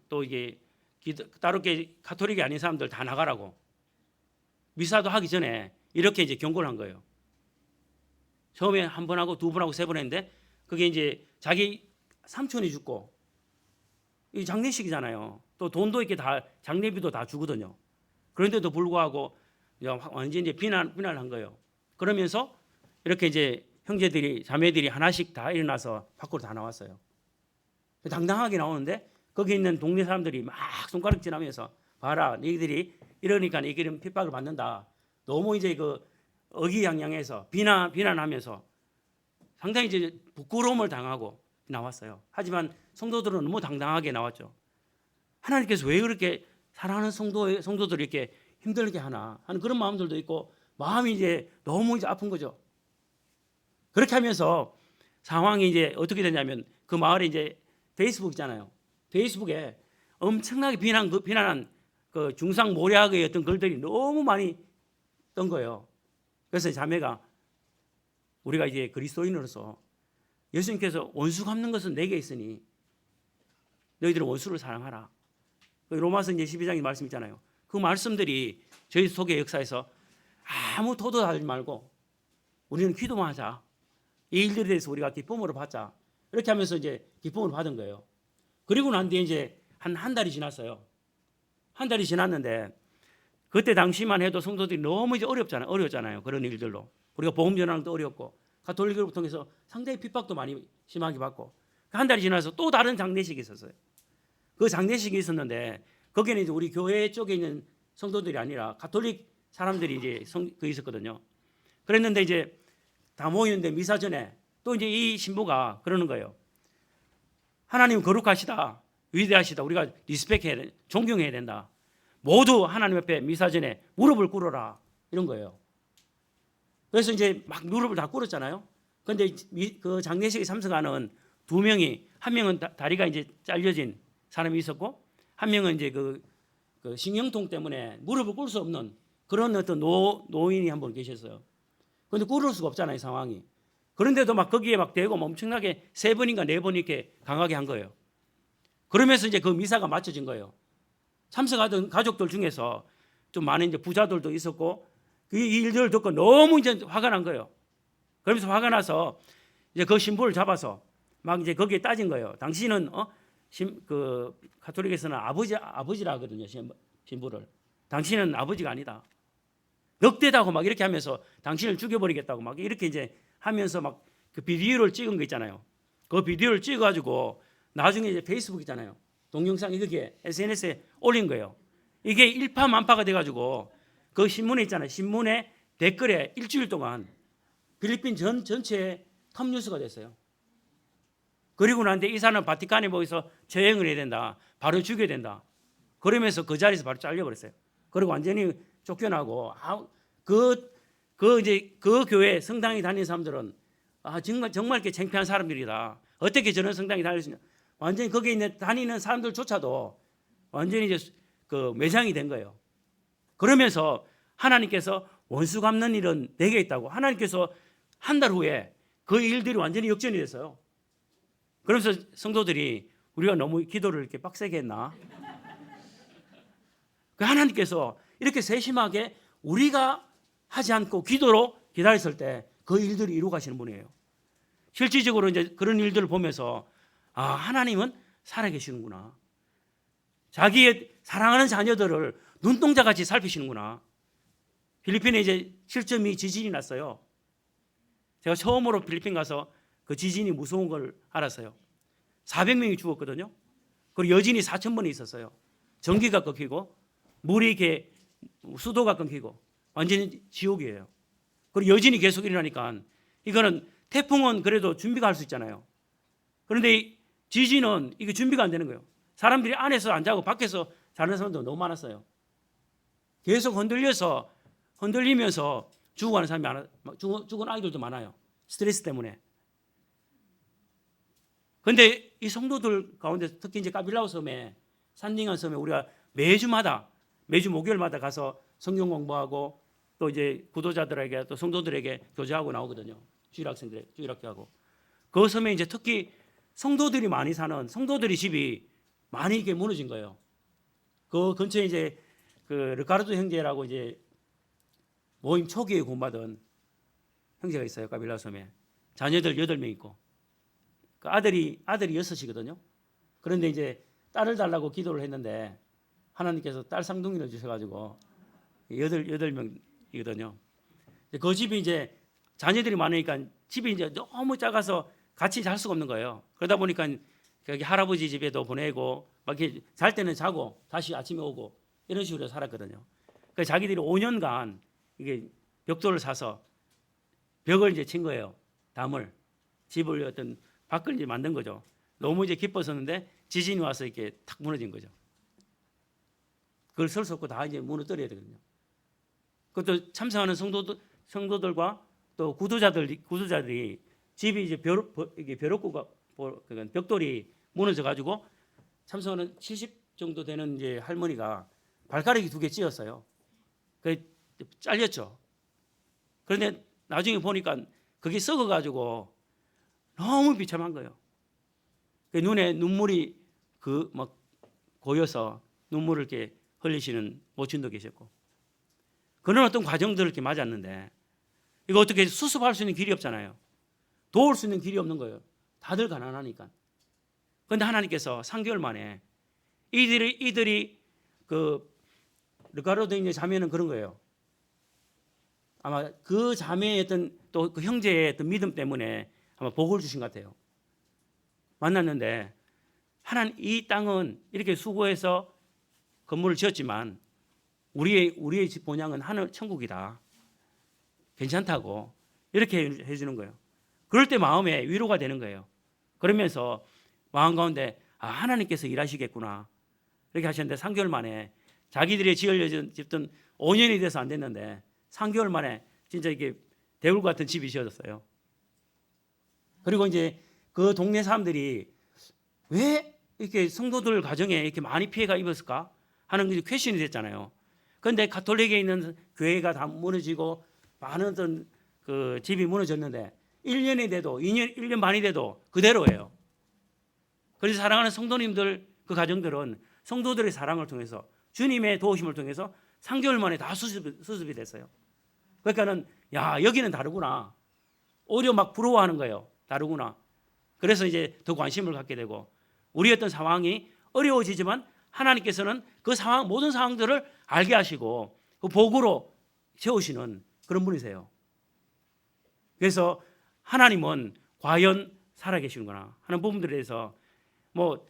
Speaker 1: 또 이게 따로 이렇게 가톨릭이 아닌 사람들 다 나가라고 미사도 하기 전에 이렇게 이제 경고를 한 거예요. 처음에 한 번 하고 두 번 하고 세 번 했는데 그게 이제 자기 삼촌이 죽고 이 장례식이잖아요. 또 돈도 이렇게 다 장례비도 다 주거든요. 그런데도 불구하고 완전 이제 비난한 거예요. 그러면서 이렇게 이제 형제들이 자매들이 하나씩 다 일어나서 밖으로 다 나왔어요. 당당하게 나오는데 거기 있는 동네 사람들이 막 손가락질하면서 봐라, 너희들이 이러니까 이런 핍박을 받는다. 너무 이제 그 어기양양해서 비난하면서 상당히 이제 부끄러움을 당하고 나왔어요. 하지만 성도들은 너무 당당하게 나왔죠. 하나님께서 왜 그렇게 사랑하는 성도들이 이렇게 힘들게 하나 하는 그런 마음들도 있고 마음이 이제 너무 이제 아픈 거죠. 그렇게 하면서 상황이 이제 어떻게 되냐면 그 마을에 이제 페이스북 있잖아요. 페이스북에 엄청나게 비난한 그 중상모략의 어떤 글들이 너무 많이 뜬 거예요. 그래서 자매가 우리가 이제 그리스도인으로서 예수님께서 원수 갚는 것은 내게 있으니 너희들은 원수를 사랑하라. 로마서 이제 12장의 말씀 있잖아요. 그 말씀들이 저희 속의 역사에서 아무 도도 하지 말고 우리는 기도만 하자. 이 일들에 대해서 우리가 기쁨으로 받자. 이렇게 하면서 이제 기쁨을 받은 거예요. 그리고 난 뒤에 이제 한 달이 지났어요. 한 달이 지났는데 그때 당시만 해도 성도들이 너무 이제 어려웠잖아요. 그런 일들로. 우리가 복음 전하는도 어렵고 가톨릭을 통해서 상당히 핍박도 많이 심하게 받고 한 달이 지나서 또 다른 장례식이 있었어요. 그 장례식이 있었는데 거기는 이제 우리 교회 쪽에 있는 성도들이 아니라 가톨릭 사람들이 이제 있었거든요. 그랬는데 이제 다 모이는데 미사 전에 또 이제 이 신부가 그러는 거예요. 하나님 거룩하시다, 위대하시다. 우리가 리스펙해야 돼, 존경해야 된다. 모두 하나님 앞에 미사 전에 무릎을 꿇어라 이런 거예요. 그래서 이제 막 무릎을 다 꿇었잖아요. 그런데 그 장례식에 참석하는 두 명이 한 명은 다리가 이제 잘려진 사람이 있었고 한 명은 이제 그 신경통 때문에 무릎을 꿇을 수 없는 그런 어떤 노인이 한 분 계셨어요. 그런데 꿇을 수가 없잖아요, 상황이. 그런데도 막 거기에 막 대고 엄청나게 3번인가 4번 이렇게 강하게 한 거예요. 그러면서 이제 그 미사가 마쳐진 거예요. 참석하던 가족들 중에서 좀 많은 이제 부자들도 있었고 이 일들을 듣고 너무 이제 화가 난 거예요. 그러면서 화가 나서 이제 그 신부를 잡아서 막 이제 거기에 따진 거예요. 당신은 그 가톨릭에서는 아버지라 하거든요, 신부를. 당신은 아버지가 아니다. 넉대다고 막 이렇게 하면서 당신을 죽여버리겠다고 막 이렇게 이제 하면서 막 그 비디오를 찍은 거 있잖아요. 그 비디오를 찍어가지고 나중에 이제 페이스북 있잖아요. 동영상 이게 SNS에 올린 거예요. 이게 일파만파가 돼가지고 그 신문에 있잖아요. 신문에 댓글에 일주일 동안 필리핀 전체에 톱뉴스가 됐어요. 그리고 난데 이 사람은 바티칸에 모여서 처형을 해야 된다. 바로 죽여야 된다. 그러면서 그 자리에서 바로 잘려버렸어요. 그리고 완전히 쫓겨나고 이제 그 교회 성당에 다니는 사람들은 정말 이렇게 창피한 사람들이다. 어떻게 저런 성당에 다닐 수 있냐? 완전히 거기에 있는 다니는 사람들조차도 완전히 이제 그 매장이 된 거예요. 그러면서 하나님께서 원수 갚는 일은 내게 있다고. 하나님께서 한 달 후에 그 일들이 완전히 역전이 됐어요. 그러면서 성도들이 우리가 너무 기도를 이렇게 빡세게 했나? 그 하나님께서 이렇게 세심하게 우리가 하지 않고 기도로 기다렸을 때 그 일들을 이루어 가시는 분이에요. 실질적으로 이제 그런 일들을 보면서 하나님은 살아계시는구나. 자기의 사랑하는 자녀들을 눈동자같이 살피시는구나. 필리핀에 이제 7.2 지진이 났어요. 제가 처음으로 필리핀 가서 그 지진이 무서운 걸 알았어요. 400명이 죽었거든요. 그리고 여진이 4,000번이 있었어요. 전기가 끊기고 물이 이렇게 수도가 끊기고 완전히 지옥이에요. 그리고 여진이 계속 일어나니까 이거는 태풍은 그래도 준비가 할 수 있잖아요. 그런데 지진은 이게 준비가 안 되는 거예요. 사람들이 안에서 안 자고 밖에서 자는 사람도 너무 많았어요. 계속 흔들리면서 죽어가는 사람이 죽은 아이들도 많아요. 스트레스 때문에. 근데 이 성도들 가운데 특히 이제 까빌라우 섬에, 산딩한 섬에 우리가 매주 목요일마다 가서 성경 공부하고 또 이제 구도자들에게 또 성도들에게 교제하고 나오거든요. 주일학생들 주일학교하고. 그 섬에 이제 특히 성도들이 많이 사는 성도들의 집이 많이 이렇게 무너진 거예요. 그 근처에 이제 그 르카르도 형제라고 이제 모임 초기에 구원받은 형제가 있어요. 까빌라 섬에. 자녀들 8명 있고. 그 아들이 6이거든요. 그런데 이제 딸을 달라고 기도를 했는데 하나님께서 딸 쌍둥이를 주셔가지고 8명이거든요. 그 집이 이제 자녀들이 많으니까 집이 이제 너무 작아서 같이 잘 수가 없는 거예요. 그러다 보니까 여기 할아버지 집에도 보내고 막 이렇게 잘 때는 자고 다시 아침에 오고 이런 식으로 살았거든요. 그러니까 자기들이 5년간 이게 벽돌을 사서 벽을 이제 친 거예요. 담을 집을 어떤 밖을 이제 만든 거죠. 너무 이제 기뻤었는데 지진이 와서 이렇게 탁 무너진 거죠. 그걸 설 수 없고 다 이제 무너뜨려야 되거든요. 그것도 참석하는 성도들과 또 구도자들이 집이 이제 벼룩구가 벽돌이 무너져 가지고 참석하는 70 정도 되는 이제 할머니가 발가락이 2개 찧었어요. 그 잘렸죠. 그런데 나중에 보니까 그게 썩어 가지고 너무 비참한 거예요. 그 눈에 눈물이 막 고여서 눈물을 이렇게 흘리시는 모친도 계셨고, 그런 어떤 과정들을 이렇게 맞았는데 이거 어떻게 수습할 수 있는 길이 없잖아요. 도울 수 있는 길이 없는 거예요. 다들 가난하니까. 그런데 하나님께서 3개월 만에 이들이 그 르카르도 형제 자매는 그런 거예요. 아마 그 자매의 어떤 또 그 형제의 어떤 믿음 때문에 아마 복을 주신 것 같아요. 만났는데 하나님 이 땅은 이렇게 수고해서 건물을 지었지만 우리의 집 본향은 하늘 천국이다. 괜찮다고 이렇게 해주는 거예요. 그럴 때 마음에 위로가 되는 거예요. 그러면서 마음 가운데 하나님께서 일하시겠구나 이렇게 하셨는데 3개월 만에 자기들이 지으려던 집은 5년이 돼서 안 됐는데 3개월 만에 진짜 이게 대울 같은 집이 지어졌어요. 그리고 이제 그 동네 사람들이 왜 이렇게 성도들 가정에 이렇게 많이 피해가 입었을까 하는 게 퀘션이 됐잖아요. 그런데 가톨릭에 있는 교회가 다 무너지고 많은 어떤 그 집이 무너졌는데 1년이 돼도 1년 반이 돼도 그대로예요. 그래서 사랑하는 성도님들 그 가정들은 성도들의 사랑을 통해서 주님의 도우심을 통해서 3개월 만에 다 수습이 됐어요. 그러니까는 여기는 다르구나. 오히려 막 부러워하는 거예요. 다르구나. 그래서 이제 더 관심을 갖게 되고 우리 어떤 상황이 어려워지지만 하나님께서는 그 상황 모든 상황들을 알게 하시고 그 복으로 채우시는 그런 분이세요. 그래서 하나님은 과연 살아계시는구나 하는 부분들에 대해서 뭐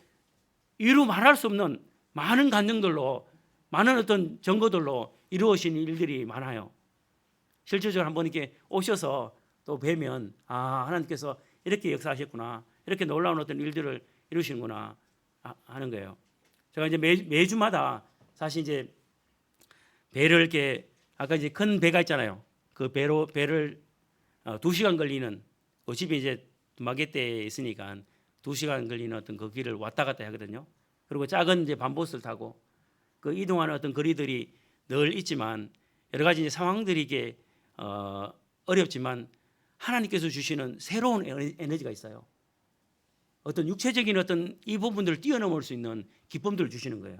Speaker 1: 이루 말할 수 없는 많은 간증들로 많은 어떤 증거들로 이루어진 일들이 많아요. 실질적으로 한번 이렇게 오셔서 또 뵈면 하나님께서 이렇게 역사하셨구나 이렇게 놀라운 어떤 일들을 이루시는구나 하는 거예요. 제가 이제 매주마다 사실 이제 배를 이렇게 아까 이제 큰 배가 있잖아요. 그 배를 2시간 걸리는 그 집이 이제 마게떼에 있으니까 2시간 걸리는 어떤 그 길을 왔다 갔다 하거든요. 그리고 작은 이제 반보스를 타고 그 이동하는 어떤 거리들이 늘 있지만 여러 가지 이제 상황들이 이게 어렵지만 하나님께서 주시는 새로운 에너지가 있어요. 어떤 육체적인 어떤 이 부분들을 뛰어넘을 수 있는 기쁨들을 주시는 거예요.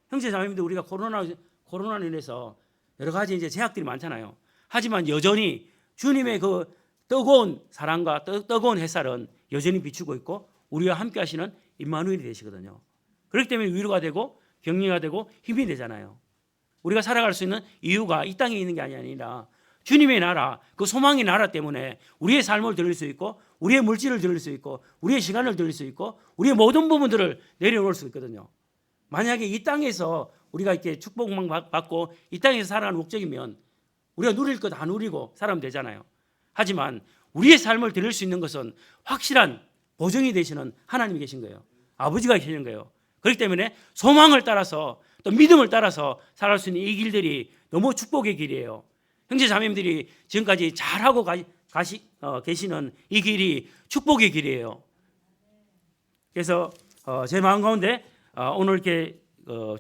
Speaker 1: 형제 자매님들 우리가 코로나로 인해서 여러 가지 이제 제약들이 많잖아요. 하지만 여전히 주님의 그 뜨거운 사랑과 뜨거운 햇살은 여전히 비추고 있고 우리와 함께 하시는 임마누엘이 되시거든요. 그렇기 때문에 위로가 되고 격려가 되고 힘이 되잖아요. 우리가 살아갈 수 있는 이유가 이 땅에 있는 게 아니라 주님의 나라, 그 소망의 나라 때문에 우리의 삶을 드릴 수 있고 우리의 물질을 드릴 수 있고 우리의 시간을 드릴 수 있고 우리의 모든 부분들을 내려놓을 수 있거든요. 만약에 이 땅에서 우리가 이렇게 축복만 받고 이 땅에서 살아가는 목적이면 우리가 누릴 것 다 누리고 살아면 되잖아요. 하지만 우리의 삶을 드릴 수 있는 것은 확실한 보증이 되시는 하나님이 계신 거예요. 아버지가 계시는 거예요. 그렇기 때문에 소망을 따라서 또 믿음을 따라서 살아갈 수 있는 이 길들이 너무 축복의 길이에요. 형제 자매님들이 지금까지 잘하고 계시는 이 길이 축복의 길이에요. 그래서 제 마음 가운데 오늘 이렇게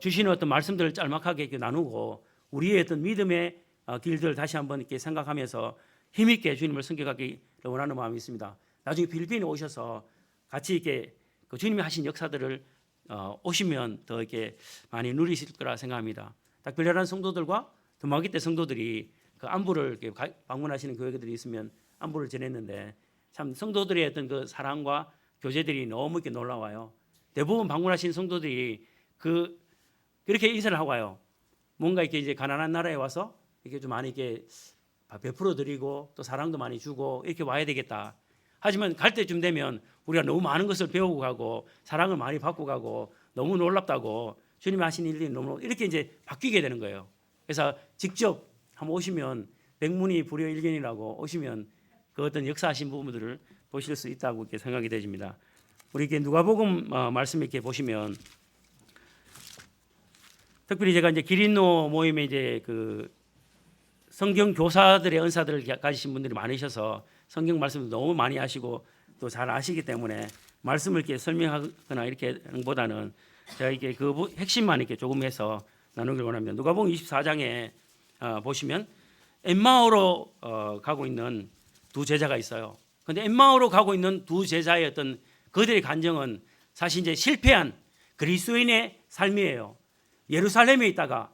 Speaker 1: 주시는 어떤 말씀들을 짤막하게 이렇게 나누고 우리의 어떤 믿음의 길들을 다시 한번 이렇게 생각하면서 힘있게 주님을 섬겨가기 원하는 마음이 있습니다. 나중에 필리핀에 오셔서 같이 이렇게 그 주님이 하신 역사들을 오시면 더 이렇게 많이 누리실 거라 생각합니다. đặc別한 성도들과 드마기때 성도들이 그 안부를 이렇게 방문하시는 교회들이 있으면 안부를 전했는데 참 성도들의 어떤 그 사랑과 교제들이 너무 이렇게 놀라워요. 대부분 방문하신 성도들이 그렇게 인사를 하고 와요. 뭔가 이렇게 이제 가난한 나라에 와서 이렇게 좀 많이 이렇게 베풀어 드리고 또 사랑도 많이 주고 이렇게 와야 되겠다. 하지만 갈 때쯤 되면 우리가 너무 많은 것을 배우고 가고 사랑을 많이 받고 가고 너무 놀랍다고 주님이 하신 일들이 너무 이렇게 이제 바뀌게 되는 거예요. 그래서 직접 한번 오시면 백문이 불여일견이라고 오시면 그 어떤 역사하신 부분들을 보실 수 있다고 이렇게 생각이 되집니다. 우리 이렇게 누가복음 말씀 이렇게 보시면 특별히 제가 이제 기린노 모임에 이제 그 성경 교사들의 은사들을 가지신 분들이 많으셔서 성경 말씀도 너무 많이 하시고 또 잘 아시기 때문에 말씀을 이렇게 설명하거나 이렇게 보다는 제가 이게 그 핵심만 이렇게 조금 해서 나누길 원합니다. 누가복음 24장에 보시면 엠마오로 가고 있는 두 제자가 있어요. 그런데 엠마오로 가고 있는 두 제자의 어떤 그들의 간정은 사실 이제 실패한 그리스도인의 삶이에요. 예루살렘에 있다가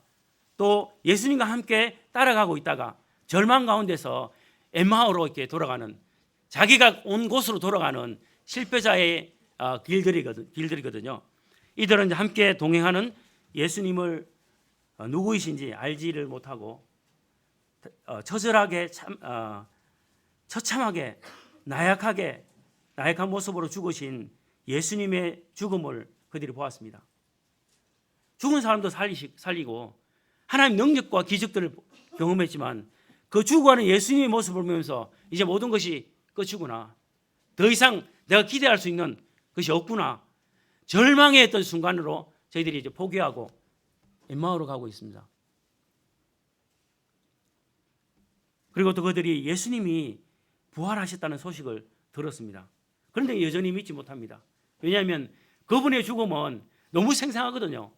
Speaker 1: 또 예수님과 함께 따라가고 있다가 절망 가운데서 엠마오로 이렇게 돌아가는 자기가 온 곳으로 돌아가는 실패자의 길들이거든요. 이들은 이제 함께 동행하는 예수님을 누구이신지 알지를 못하고 처절하게 처참하게 나약한 모습으로 죽으신 예수님의 죽음을 그들이 보았습니다. 죽은 사람도 살리고 하나님의 능력과 기적들을 경험했지만 그 죽어가는 예수님의 모습을 보면서 이제 모든 것이 끝이구나. 더 이상 내가 기대할 수 있는 것이 없구나. 절망의 어떤 순간으로 저희들이 이제 포기하고 엠마오로 가고 있습니다. 그리고 또 그들이 예수님이 부활하셨다는 소식을 들었습니다. 그런데 여전히 믿지 못합니다. 왜냐하면 그분의 죽음은 너무 생생하거든요.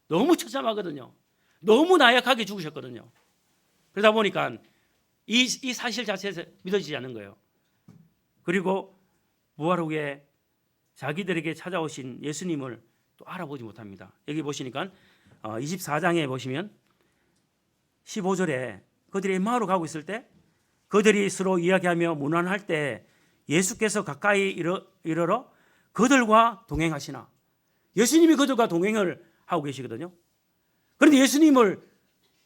Speaker 1: 너무 처참하거든요. 너무 나약하게 죽으셨거든요. 그러다 보니까 이 사실 자체에서 믿어지지 않는 거예요. 그리고 부활 후에 자기들에게 찾아오신 예수님을 또 알아보지 못합니다. 여기 보시니까 24장에 보시면 15절에 그들이 엠마오로 가고 있을 때 그들이 서로 이야기하며 문안할 때 예수께서 가까이 이르러 그들과 동행하시나. 예수님이 그들과 동행을 하고 계시거든요. 그런데 예수님을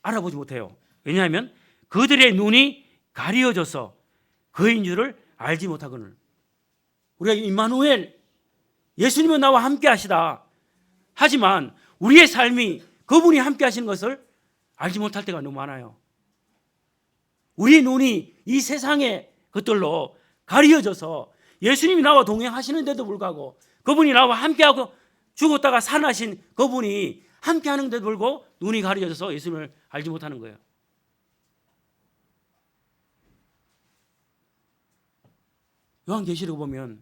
Speaker 1: 알아보지 못해요. 왜냐하면 그들의 눈이 가리어져서 그인 줄을 알지 못하거늘. 우리가 임마누엘, 예수님은 나와 함께 하시다. 하지만 우리의 삶이 그분이 함께 하시는 것을 알지 못할 때가 너무 많아요. 우리의 눈이 이 세상의 것들로 가리어져서 예수님이 나와 동행하시는데도 불구하고 그분이 나와 함께하고 죽었다가 살아나신 그분이 함께하는데도 불구하고 눈이 가려져서 예수님을 알지 못하는 거예요. 요한계시록 보면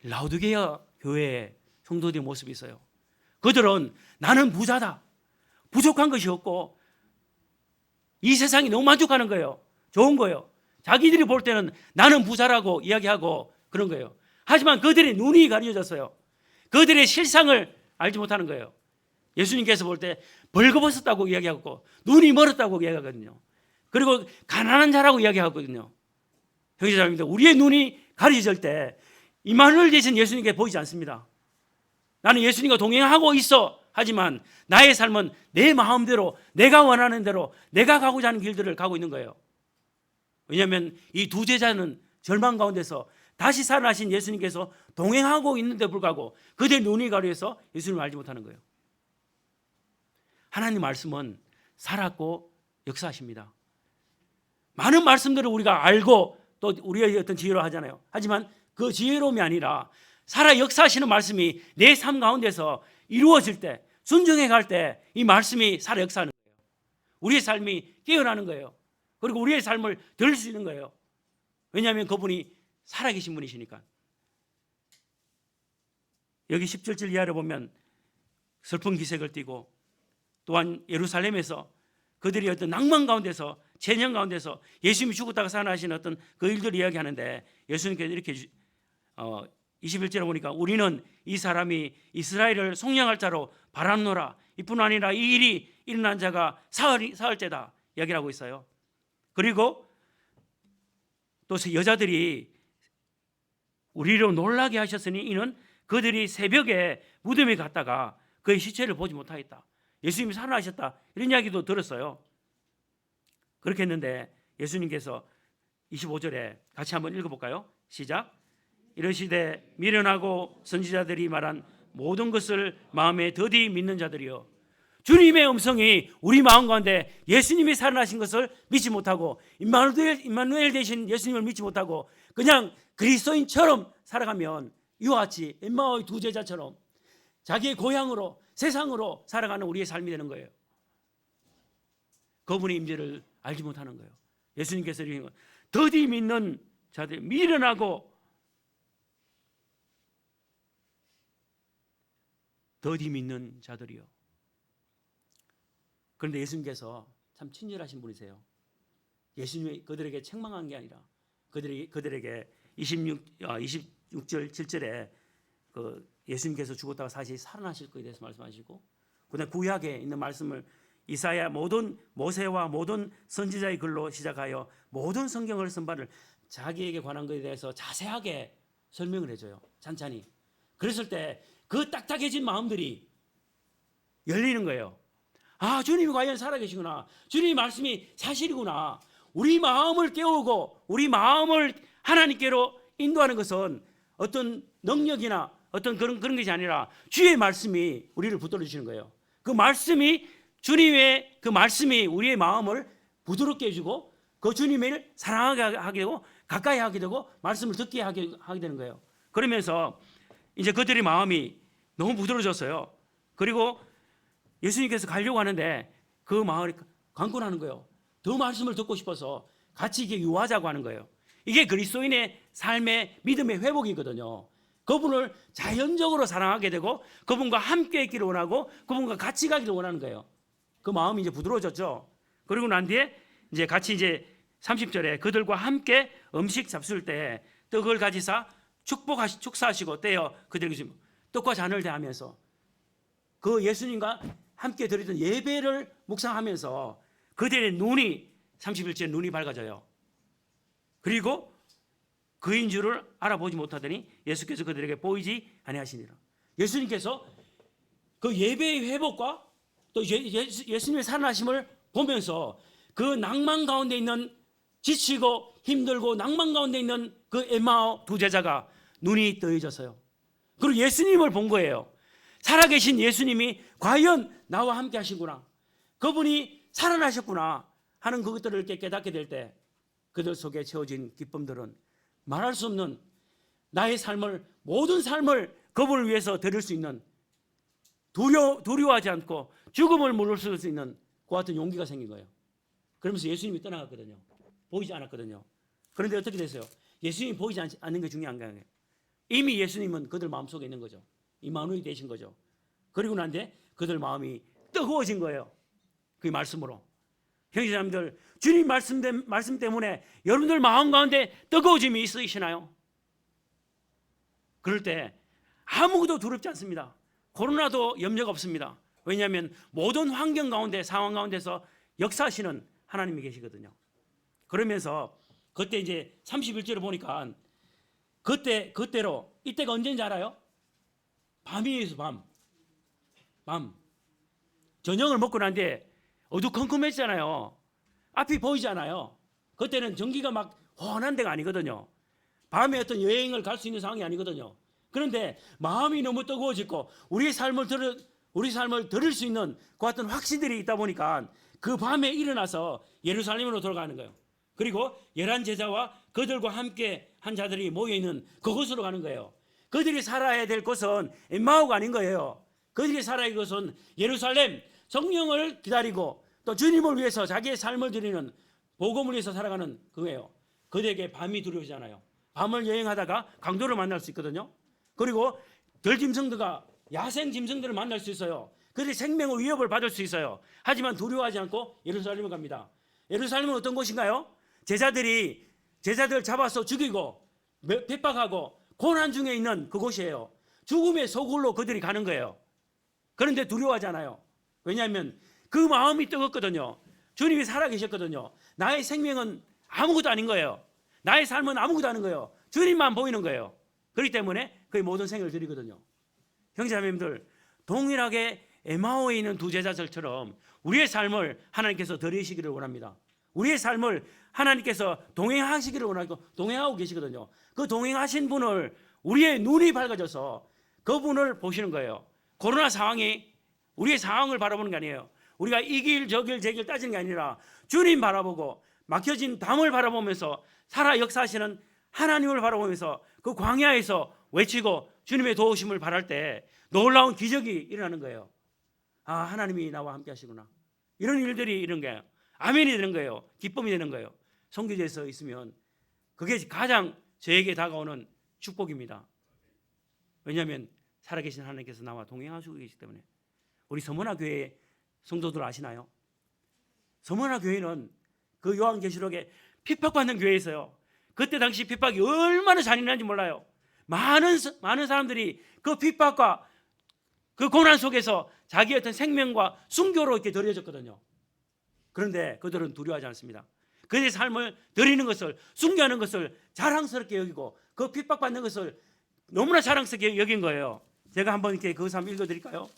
Speaker 1: 라우디게아 교회의 성도들의 모습이 있어요. 그들은 나는 부자다. 부족한 것이 없고 이 세상이 너무 만족하는 거예요. 좋은 거예요. 자기들이 볼 때는 나는 부자라고 이야기하고 그런 거예요. 하지만 그들의 눈이 가려졌어요. 그들의 실상을 알지 못하는 거예요. 예수님께서 볼 때 벌거벗었다고 이야기하고 눈이 멀었다고 이야기하거든요. 그리고 가난한 자라고 이야기하거든요. 형제자매님들, 우리의 눈이 가려질 때 임마누엘 되신 예수님께 보이지 않습니다. 나는 예수님과 동행하고 있어. 하지만 나의 삶은 내 마음대로 내가 원하는 대로 내가 가고자 하는 길들을 가고 있는 거예요. 왜냐하면 이 두 제자는 절망 가운데서 다시 살아나신 예수님께서 동행하고 있는데 불구하고 그들의 눈이 가려서 예수님을 알지 못하는 거예요. 하나님 말씀은 살았고 역사하십니다. 많은 말씀들을 우리가 알고 또 우리의 어떤 지혜로 하잖아요. 하지만 그 지혜로움이 아니라 살아 역사하시는 말씀이 내 삶 가운데서 이루어질 때, 순종해 갈 때 이 말씀이 살아 역사하는 거예요. 우리의 삶이 깨어나는 거예요. 그리고 우리의 삶을 들을 수 있는 거예요. 왜냐하면 그분이 살아계신 분이시니까. 여기 17절 이하를 보면 슬픈 기색을 띠고, 또한 예루살렘에서 그들이 어떤 낭만 가운데서, 체념 가운데서 예수님이 죽었다가 살아나신 어떤 그 일들을 이야기하는데, 예수님께서 이렇게 21절에 보니까 우리는 이 사람이 이스라엘을 속량할 자로 바라노라. 이뿐 아니라 이 일이 일어난 자가 사흘째다 이야기를 하고 있어요. 그리고 또 여자들이 우리로 놀라게 하셨으니 이는 그들이 새벽에 무덤에 갔다가 그의 시체를 보지 못하겠다. 예수님이 살아나셨다 이런 이야기도 들었어요. 그렇게 했는데 예수님께서 25절에 같이 한번 읽어볼까요? 시작. 이르시되 미련하고 선지자들이 말한 모든 것을 마음에 더디 믿는 자들이여, 주님의 음성이 우리 마음 가운데 예수님이 살아나신 것을 믿지 못하고 임마누엘 되신 예수님을 믿지 못하고 그냥 그리스도인처럼 살아가면 이와 같이 엠마오의 두 제자처럼 자기의 고향으로 세상으로 살아가는 우리의 삶이 되는 거예요. 그분의 임재를 알지 못하는 거예요. 예수님께서 이런 것, 더디 믿는 자들, 미련하고 더디 믿는 자들이요. 그런데 예수님께서 참 친절하신 분이세요. 예수님이 그들에게 책망한 게 아니라 그들에게 26절 7절에 그 예수님께서 죽었다가 다시 살아나실 것에 대해서 말씀하시고, 그다음 구약에 있는 말씀을 이사야 모든 모세와 모든 선지자의 글로 시작하여 모든 성경을 선발을 자기에게 관한 것에 대해서 자세하게 설명을 해줘요. 찬찬히. 그랬을 때 그 딱딱해진 마음들이 열리는 거예요. 아, 주님이 과연 살아계시구나. 주님의 말씀이 사실이구나. 우리 마음을 깨우고 우리 마음을 하나님께로 인도하는 것은 어떤 능력이나 어떤 그런 것이 아니라 주의 말씀이 우리를 붙들어 주시는 거예요. 그 말씀이, 주님의 그 말씀이 우리의 마음을 부드럽게 해주고 그 주님을 사랑하게 하게 되고 가까이 하게 되고 말씀을 듣게 하게 되는 거예요. 그러면서 이제 그들의 마음이 너무 부드러워졌어요. 그리고 예수님께서 가려고 하는데 그 마음이 강권하는 거예요. 더 말씀을 듣고 싶어서 같이 이게 유하자고 하는 거예요. 이게 그리스도인의 삶의 믿음의 회복이거든요. 그분을 자연적으로 사랑하게 되고 그분과 함께 있기를 원하고 그분과 같이 가기를 원하는 거예요. 그 마음이 이제 부드러워졌죠. 그리고 난 뒤에 이제 같이 이제 30절에 그들과 함께 음식 잡술 때 떡을 가지사 축사하시고 떼어 그들에게 주시고 떡과 잔을 대하면서 그 예수님과 함께 드리던 예배를 묵상하면서 그들의 눈이 31절에 눈이 밝아져요. 그리고 그인 줄을 알아보지 못하더니 예수께서 그들에게 보이지 아니하시니라. 예수님께서 그 예배의 회복과 또 예수님의 살아나심을 보면서 그 낭만 가운데 있는 지치고 힘들고 낭만 가운데 있는 그 엠마오 두 제자가 눈이 떠져서요. 그리고 예수님을 본 거예요. 살아계신 예수님이 과연 나와 함께 하시구나, 그분이 살아나셨구나 하는 그것들을 깨닫게 될 때 그들 속에 채워진 기쁨들은 말할 수 없는, 나의 삶을, 모든 삶을 그분을 위해서 드릴 수 있는, 두려워하지 않고 죽음을 물을 수 있는 그 같은 용기가 생긴 거예요. 그러면서 예수님이 떠나갔거든요. 보이지 않았거든요. 그런데 어떻게 됐어요? 예수님이 보이지 않는 게 중요한 거예요. 이미 예수님은 그들 마음속에 있는 거죠. 임마누엘이 되신 거죠. 그리고 난 뒤에 그들 마음이 뜨거워진 거예요. 그 말씀으로. 형제자매들, 주님 말씀 때문에 여러분들 마음 가운데 뜨거워짐이 있으시나요? 그럴 때 아무것도 두렵지 않습니다. 코로나도 염려가 없습니다. 왜냐하면 모든 환경 가운데, 상황 가운데서 역사하시는 하나님이 계시거든요. 그러면서 그때 이제 31절을 보니까 그때로, 이때가 언제인지 알아요? 밤이에요. 밤. 저녁을 먹고 난 뒤에 어두컴컴했잖아요. 앞이 보이잖아요. 그때는 전기가 막 환한 데가 아니거든요. 밤에 어떤 여행을 갈 수 있는 상황이 아니거든요. 그런데 마음이 너무 뜨거워지고 우리 삶을 들을 수 있는 그 같은 확신들이 있다 보니까 그 밤에 일어나서 예루살렘으로 돌아가는 거예요. 그리고 11제자와 그들과 함께 한 자들이 모여있는 그곳으로 가는 거예요. 그들이 살아야 될 곳은 엠마오가 아닌 거예요. 그들이 살아야 할 곳은 예루살렘, 성령을 기다리고 또 주님을 위해서 자기의 삶을 드리는 복음을 위해서 살아가는 그거예요. 그들에게 밤이 두려우잖아요. 밤을 여행하다가 강도를 만날 수 있거든요. 그리고 들짐승들과 야생 짐승들을 만날 수 있어요. 그들이 생명의 위협을 받을 수 있어요. 하지만 두려워하지 않고 예루살렘을 갑니다. 예루살렘은 어떤 곳인가요? 제자들 잡아서 죽이고 핍박하고 고난 중에 있는 그곳이에요. 죽음의 소굴로 그들이 가는 거예요. 그런데 두려워하지 않아요. 왜냐하면 그 마음이 뜨겁거든요. 주님이 살아계셨거든요. 나의 생명은 아무것도 아닌 거예요. 나의 삶은 아무것도 아닌 거예요. 주님만 보이는 거예요. 그렇기 때문에 그의 모든 생을 드리거든요. 형제자매님들, 동일하게 에마오에 있는 두 제자들처럼 우리의 삶을 하나님께서 드리시기를 원합니다. 우리의 삶을 하나님께서 동행하시기를 원하고 동행하고 계시거든요. 그 동행하신 분을 우리의 눈이 밝아져서 그분을 보시는 거예요. 코로나 상황이 우리의 상황을 바라보는 게 아니에요. 우리가 이 길 저 길 제 길 따지는 게 아니라 주님 바라보고 막혀진 담을 바라보면서 살아 역사하시는 하나님을 바라보면서 그 광야에서 외치고 주님의 도우심을 바랄 때 놀라운 기적이 일어나는 거예요. 아, 하나님이 나와 함께 하시구나. 이런 일들이 이런 거예요. 아멘이 되는 거예요. 기쁨이 되는 거예요. 선교지에서 있으면 그게 가장 저에게 다가오는 축복입니다. 왜냐하면 살아계신 하나님께서 나와 동행하시고 계시기 때문에. 우리 서문화 교회 성도들 아시나요? 서문화 교회는 그 요한계시록에 핍박받는 교회에서요. 그때 당시 핍박이 얼마나 잔인한지 몰라요. 많은 사람들이 그 핍박과 그 고난 속에서 자기의 어떤 생명과 순교로 이렇게 드려졌거든요. 그런데 그들은 두려워하지 않습니다. 그들의 삶을 드리는 것을, 순교하는 것을 자랑스럽게 여기고 그 핍박받는 것을 너무나 자랑스럽게 여긴 거예요. 제가 한번 이렇게 그것을 한번 읽어드릴까요?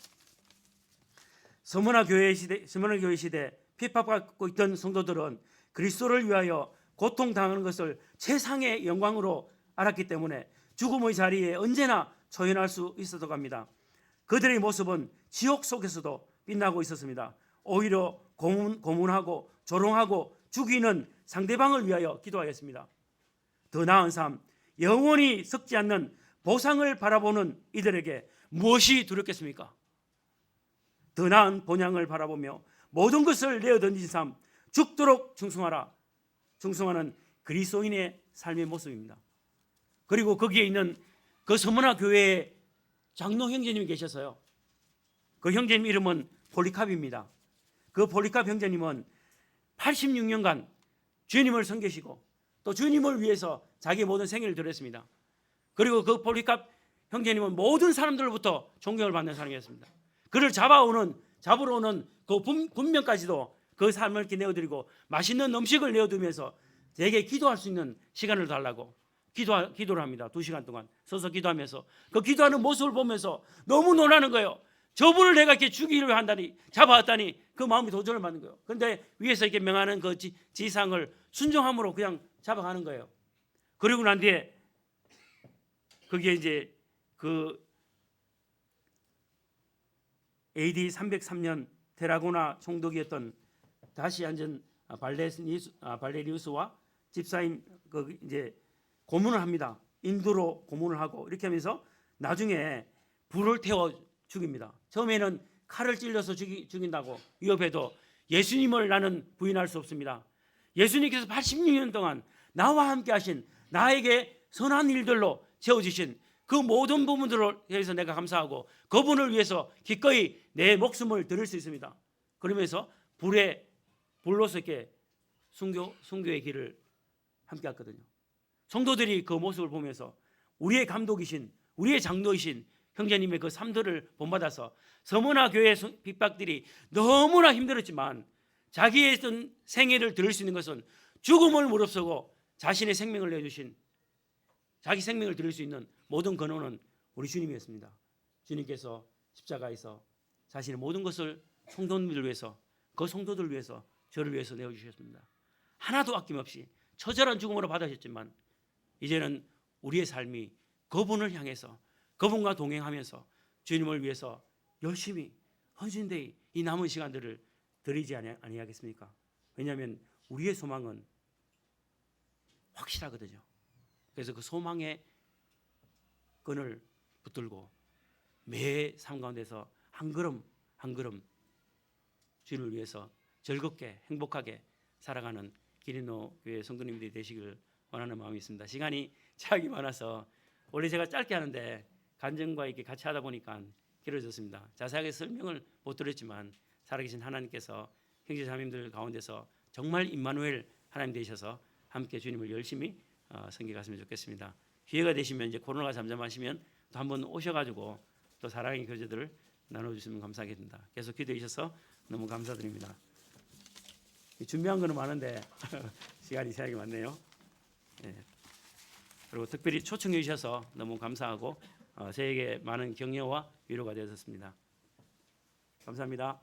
Speaker 1: 서문화 교회 시대 핍박받고 있던 성도들은 그리스도를 위하여 고통당하는 것을 최상의 영광으로 알았기 때문에 죽음의 자리에 언제나 초연할 수 있었다고 합니다. 그들의 모습은 지옥 속에서도 빛나고 있었습니다. 오히려 고문하고 조롱하고 죽이는 상대방을 위하여 기도하였습니다. 더 나은 삶, 영원히 썩지 않는 보상을 바라보는 이들에게 무엇이 두렵겠습니까? 더 나은 본향을 바라보며 모든 것을 내어 던진 삶, 죽도록 충성하라. 충성하는 그리스도인의 삶의 모습입니다. 그리고 거기에 있는 그 서문화 교회의 장로 형제님이 계셔서요. 그 형제님 이름은 폴리캅입니다. 그 폴리캅 형제님은 86년간 주님을 섬기시고 또 주님을 위해서 자기의 모든 생애를 드렸습니다. 그리고 그 폴리캅 형제님은 모든 사람들로부터 존경을 받는 사람이었습니다. 그를 잡으러 오는 그 군명까지도 그 삶을 이렇게 내어드리고 맛있는 음식을 내어두면서 제게 기도할 수 있는 시간을 달라고 기도를 합니다. 2시간 동안 서서 기도하면서 그 기도하는 모습을 보면서 너무 놀라는 거예요. 저분을 내가 이렇게 죽이려 한다니, 잡아왔다니 그 마음이 도전을 받는 거예요. 그런데 위에서 이렇게 명하는 그 지상을 순종함으로 그냥 잡아가는 거예요. 그리고 난 뒤에 그게 이제 그 AD 303년 테라고나 총독이었던 다시 앉은 발레리우스와 집사인 그 이제 고문을 합니다. 인도로 고문을 하고 이렇게 하면서 나중에 불을 태워 죽입니다. 처음에는 칼을 찔러서 죽인다고 위협해도 예수님을 나는 부인할 수 없습니다. 예수님께서 86년 동안 나와 함께 하신, 나에게 선한 일들로 채워주신 그 모든 부분들을 위해서 내가 감사하고 그분을 위해서 기꺼이 내 목숨을 드릴 수 있습니다. 그러면서 불로서 이렇게 순교의 길을 함께 했거든요. 성도들이 그 모습을 보면서 우리의 감독이신, 우리의 장로이신 형제님의 그 삶들을 본받아서 서문화 교회의 핍박들이 너무나 힘들었지만 자기의 어떤 생애를 드릴 수 있는 것은 죽음을 무릅쓰고 자신의 생명을 내주신, 자기 생명을 드릴 수 있는 모든 근원은 우리 주님이었습니다. 주님께서 십자가에서 자신의 모든 것을 성도들을 위해서, 그 성도들을 위해서, 저를 위해서 내어주셨습니다. 하나도 아낌없이 처절한 죽음으로 받으셨지만 이제는 우리의 삶이 그분을 향해서 그분과 동행하면서 주님을 위해서 열심히 헌신되이 이 남은 시간들을 드리지 아니하겠습니까? 왜냐하면 우리의 소망은 확실하거든요. 그래서 그 소망의 끈을 붙들고 매 삶 가운데서 한 걸음 한 걸음 주님을 위해서 즐겁게 행복하게 살아가는 기린노 교회 성도님들이 되시길 원하는 마음이 있습니다. 시간이 제약이 많아서 원래 제가 짧게 하는데 간증과 이렇게 같이 하다 보니까 길어졌습니다. 자세하게 설명을 못 드렸지만 살아계신 하나님께서 형제자매님들 가운데서 정말 임마누엘 하나님 되셔서 함께 주님을 열심히 섬겨갔으면 좋겠습니다. 기회가 되시면 이제 코로나가 잠잠하시면 또 한번 오셔가지고 또 사랑의 교제들을 나눠주시면 감사하겠습니다. 계속 기도해 주셔서 너무 감사드립니다. 준비한 거는 많은데 시간이 제약이 많네요. 예. 그리고 특별히 초청해 주셔서 너무 감사하고 저에게 많은 격려와 위로가 되었습니다. 감사합니다.